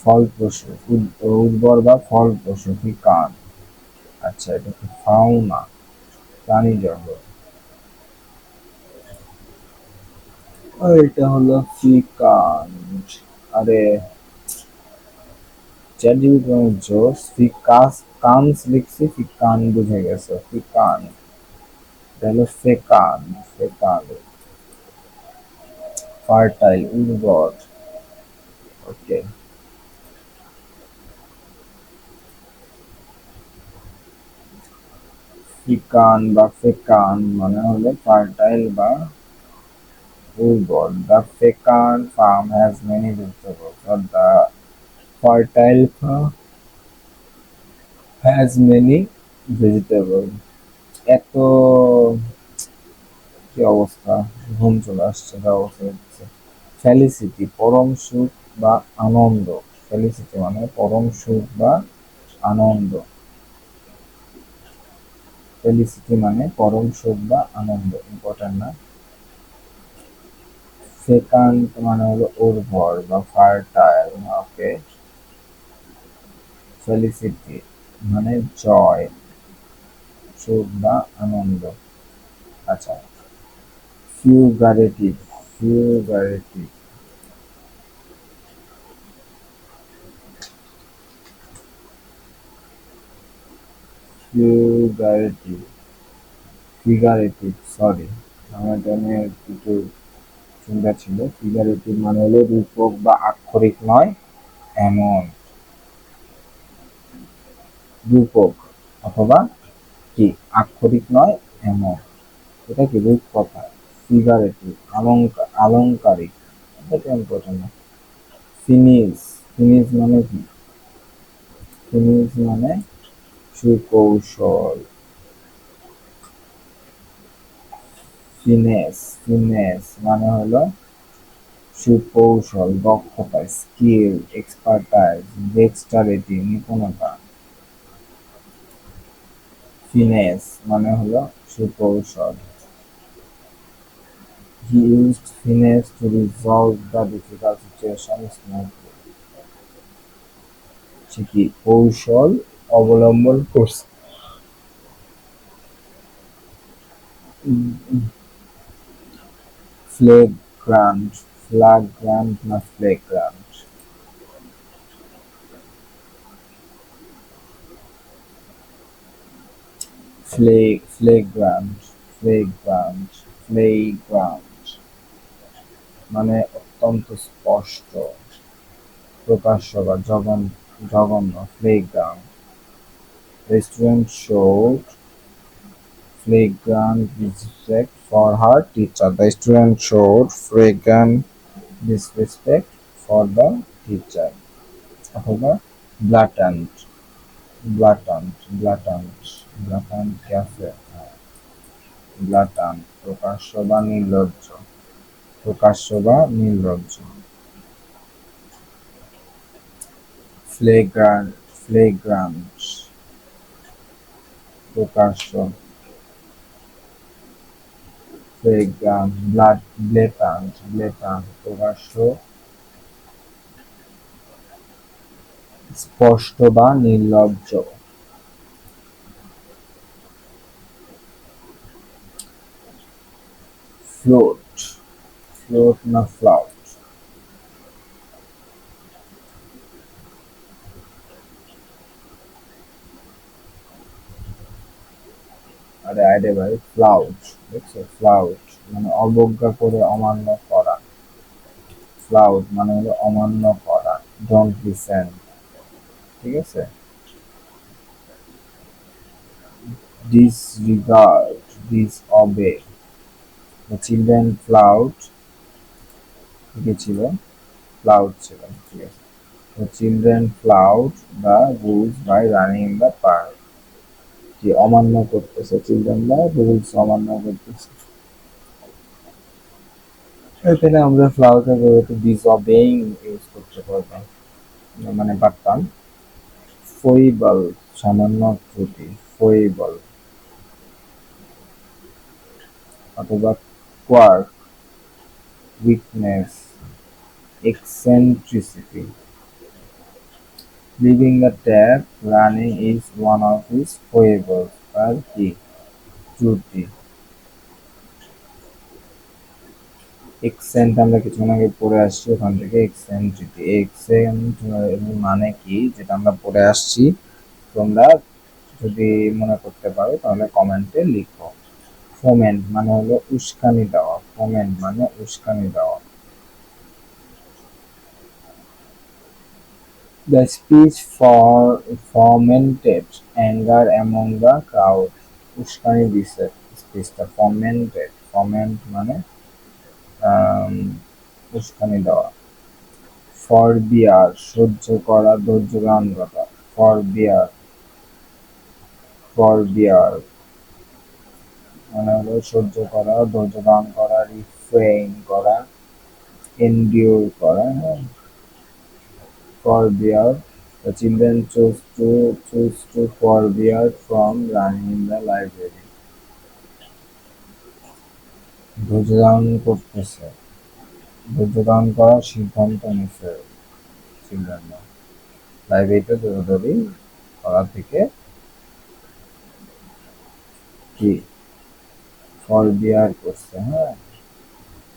[SPEAKER 1] ফলপ্রসূ, উর্বর বা ফলপ্রসূ, ফিকান। আচ্ছা, এটা কি ফাউনা, প্রাণী জগৎ, আর এটা হলো ফিকান। আরে চ্যাটজিপিটি জোস, ফিকাস কানস লিখছি, ফিকান বুঝে গেছে, ফিকান। এটা হলো ফেকান, ফেকান। ফার্টাইল উর্বর, ওকে। ফিকান বা ফেকান মানে হলো ফার্টাইল বা উর্বর। The fecund farm has many vegetables, or the fertile farm has many vegetables. এত কি অবস্থা, ঘুম চলে আসছে, যা অবস্থা হচ্ছে। ফেলিসিটি পরম সুখ বা আনন্দ, ফেলিসিটি মানে পরম সুখ বা আনন্দ, ফেলিসিটি মানে পরম সুখ বা আনন্দ, ইম্পর্টেন্ট না। ফেকান্ট মানে হলো উর্বর বা ফার্টাইল, ওকে। ফেলিসিটি মানে জয়, সুখ বা আনন্দ। আচ্ছা, ফিউগারেটিভ, ফিউগারেটিভ, ফিউগারেটিভ, ফিগারেটিভ, সরি, আমার জন্য একটু চিন্তা ছিল। ফিগারেটিভ মানে হলো রূপক বা আক্ষরিক নয় এমন, রূপক অথবা কি আক্ষরিক নয় এমন, এটা কি রূপকথা। ফিগারেটিভ, অলংকারিক, এটা ইম্পর্টেন্ট না। ফিনিশ, ফিনিশ মানে কি? ফিনিশ মানে সুকৌশল। ফিনেস, ফিনেস মানে হলো সুকৌশল, দক্ষতা, স্কিল, এক্সপার্টাইজ, ডেক্সটারিটি, নিপুণতা। ফিনেস মানে হলো সুকৌশল। He used finesse to resolve the difficult situation smoothly. সে কি কৌশল অবলম্বন করছে। ফ্লেগ্রান্ট, ফ্লাগ্রান্ট না ফ্লেগ্রান্ট? ফ্লেগ্রান্ট, ফ্লেগ্রান্ট, ফ্লেগ্রান্ট মানে অত্যন্ত স্পষ্ট, প্রকাশ্য বা জঘন্য। Flagrant. Restaurant showed flagrant disrespect for her teacher. The student showed flagrant disrespect for the teacher. অথবা blatant, blatant, blatant, blatant কি আছে? blatant প্রকাশ্য বা নির্লজ্জ, প্রকাশ্য বা নির্লজ্জ। flagrant, flagrant প্রকাশ্য, flagrant, blatant, blatant প্রকাশ্য, স্পষ্ট বা নির্লজ্জ। ফ্লোট, ফ্লোট না ফ্লাউট? আরে আরে ভাই, ফ্লাউট। দেখছো, ফ্লাউট মানে অবজ্ঞা করে অমান্য করা। ফ্লাউট মানে হলো অমান্য করা, ডোন্ট লিসেন। ঠিক আছে। ডিসরিগার্ড, ডিসঅবে। The children flout, কি ছিল? ফ্লাউট ছিল, ঠিক আছে। The children flout the rules by running in the park. কি অমান্য করতেছে চিলড্রেনরা, রুলস অমান্য করতেছে। এখানে আমরা ফ্লাউটের পরিবর্তে ডিসঅবেইং ইউজ করতে পারতাম, মানে পারতাম। ফইবল সামান্য ত্রুটি, ফইবল। অথবা quark, weakness, eccentricity. Leaving the tap running is one of his foibles, তার কি ত্রুটি। এক্সেন্ট আমরা কিছুক্ষণ আগে পড়ে আসছি, ওখান থেকে এক্সেন্ট্রিটি, এক্সেন্ট মানে কি যেটা আমরা পড়ে আসছি, তোমরা যদি মনে করতে পারো তাহলে কমেন্টে লিখো। ফোমেন্ট মানে হলো উস্কানি দেওয়া, ফোমেন্ট মানে উস্কানি দেওয়া। The speech fomented anger among the crowd. উস্কানি দিছে স্পিচটা, fomented, foment মানে উস্কানি দেওয়া। ফরবিয়ার সহ্য করা, ধৈর্য ধারণ করা। ফরবিয়ার, ফরবিয়ার মানে হলো সহ্য করা, ধৈর্য ধারণ করা, রিফ্রেইন করা, এন্ডিওর করা। হ্যাঁ, ফরবিয়ার। The children choose to forbear from running in the library. ধৈর্য ধারণ করতেছে, ধৈর্য ধারণ করার সিদ্ধান্ত নিছে চিলড্রেনরা, লাইব্রেরিতে দৌড়াদৌড়ি করা থেকে কি ফরবিয়ার করছে। হ্যাঁ,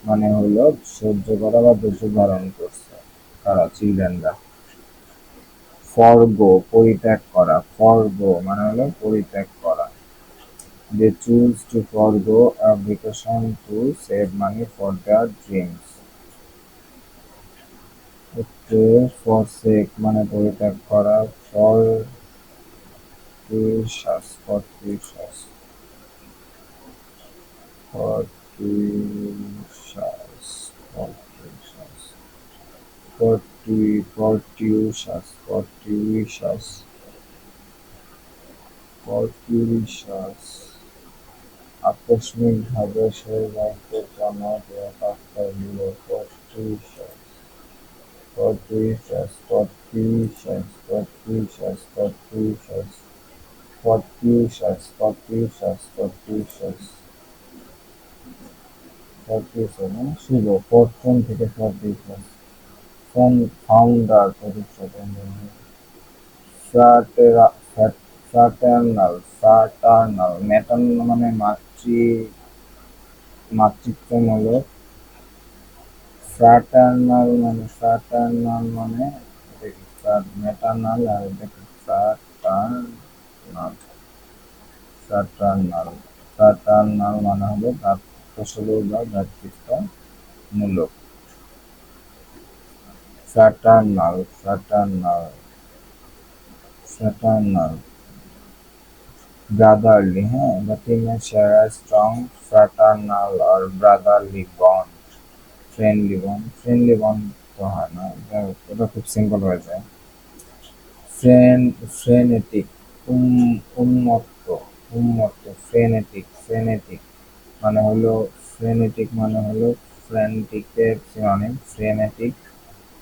[SPEAKER 1] মানে হলো সহ্য করা বা ধৈর্য ধারণ করছে কারা? চিলড্রেনরা। ফরগো পরিত্যাগ করা, ফরগো মানে হলো পরিত্যাগ করা। They choose to forgo a vacation to save money for their dreams. forsake মানে পরিত্যাগ করা, fortuitous, fortuitous, fortuitous, fortuitous Fortuitous, আকস্মিকভাবে সেই বাক্যের জন্য ক্রিয়াপদ হল fortuitous, fortuitous, fortuitous, fortuitous, fortuitous, fortuitous, fortuitous, fortuitous, fortuitous মানে শুভ, ফরচুন থেকে fortuitous, ফাউন্ডার প্রতিষ্ঠাতা, ফ্রাটেরা ফ্রাটার্নাল, ফ্রাটার্নাল, ম্যাটার্নাল মানে মাতৃত্বমূলক, ফ্রাটার্নাল মানে ম্যাটার্নাল, আর এটা ফ্রাটার্নাল, ফ্রাটার্নাল, ফ্রাটার্নাল মানে হলো ভ্রাতৃস্বরূপ বা ভ্রাতৃত্বমূলক, ফ্রাটার্নাল, ফ্রাটার্নাল, ফ্রাটার্নাল, ব্রাদারলি, হ্যাঁ, the teenage share a strong fraternal or brotherly bond, friendly bond তো হয় না, এটা খুব সিম্পল হয়ে যায়। ফ্রেনেটিক, উন্মত্ত, ফ্রেনেটিক মানে হলো, ফ্রেনেটিকের সিনোনিম, ফ্রেনেটিক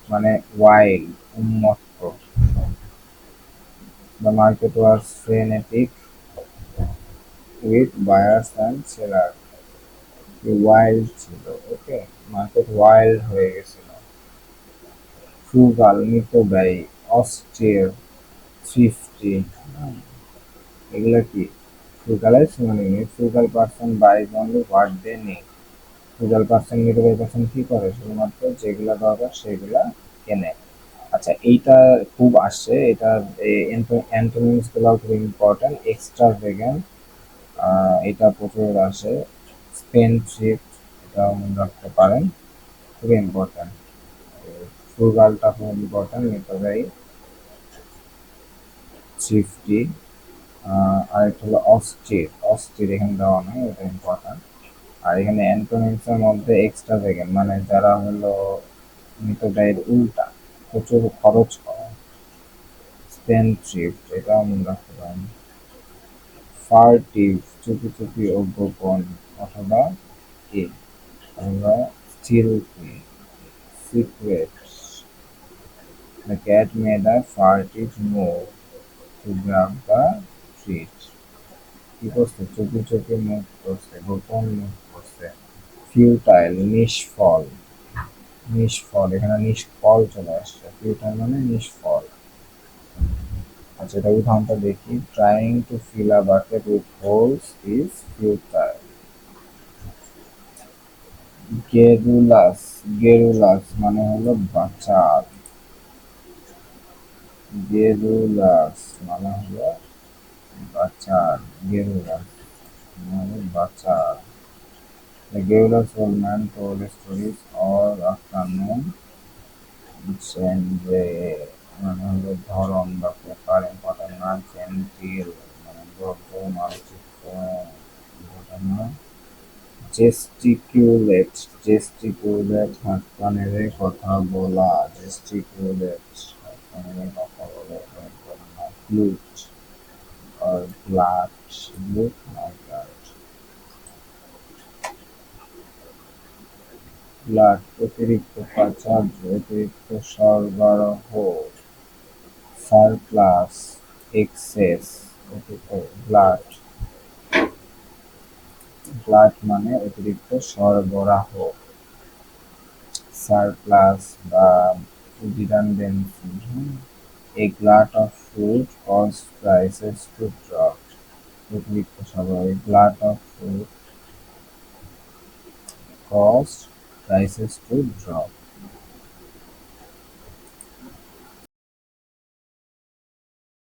[SPEAKER 1] মানে ওয়াইল্ড, উন্মত্ত। The market was frenetic with buyers and sellers, wild ছিল, ওকে, মার্কেট ওয়াইল্ড হয়ে গেছিল। ফ্রুগাল মিতব্যয়ী, অস্টিয়ার, থ্রিফটি, এগুলা কি ফ্রুগালের synonym. Frugal person buys only what they need, frugal person মিতব্যয়ী পারসন কি করে, শুধুমাত্র যেগুলা দরকার সেগুলা কেনে। আচ্ছা, এইটা খুব আসছে, এটার অ্যান্টোনিমস গুলো খুব ইম্পর্টেন্ট। এক্সট্রাভেগান্ট, এটা প্রচুর আসে। স্পেন্ডথ্রিফট, এটা মনে রাখতে পারেন, খুব ইম্পর্টেন্ট। ফ্রুগালটা খুব ইম্পর্টেন্ট, মিতব্যয়ী, থ্রিফটি, আরেকটা হলো অস্থির এখানে দেওয়া নাই, এটা ইম্পর্টেন্ট। আর এখানে অ্যান্টোনিমস এর মধ্যে এক্সট্রাভেগান্ট মানে যারা হলো মিতব্যয়ের উল্টা, প্রচুর খরচ করা, স্পেন্ডথ্রিফট, এটাও মনে রাখতে পারেন। ফার্টিভ, চুপি চুপি ও গোপন, অথবা কি আমরা stealthy, secret. The cat made a furtive move to grab the treat. কি করছে, চুপি চুপি মুভ করছে, গোপন মুভ করছে। ফিউটাইল, নিষ্ফল, এখানে নিষ্ফল চলে আসছে, ফিউটাইল মানে নিষ্ফল। আচ্ছা, এটা উদাহরণটা দেখি। Trying to fill a bucket with holes is futile. Garrulous মানে হলো বাচাল, গেরুলাস মানে হলো বাচাল, গেরুলাস মানে বাচাল। The Gaulus old man told stories all afternoon, যে মানে হলো ধরন বা প্রকার, ইম্পর্টেন্ট না, জেন্টিল মানে ভদ্র, মানচিত্র ঘটনা। জেস্টিকুলেট হাত পা নেড়ে কথা বলা, হাত পা নেড়ে কথা বলে। ফ্লুট আর গ্লাট, অতিরিক্ত প্রাচুর্য, অতিরিক্ত সরবরাহ। সারপ্লাস, এক্সেস, গ্লাট মানে অতিরিক্ত সরবরাহ। সারপ্লাস বা redundancy, a glut of food caused prices to drop, অতিরিক্ত সরবরাহ, a glut of food caused prices to drop.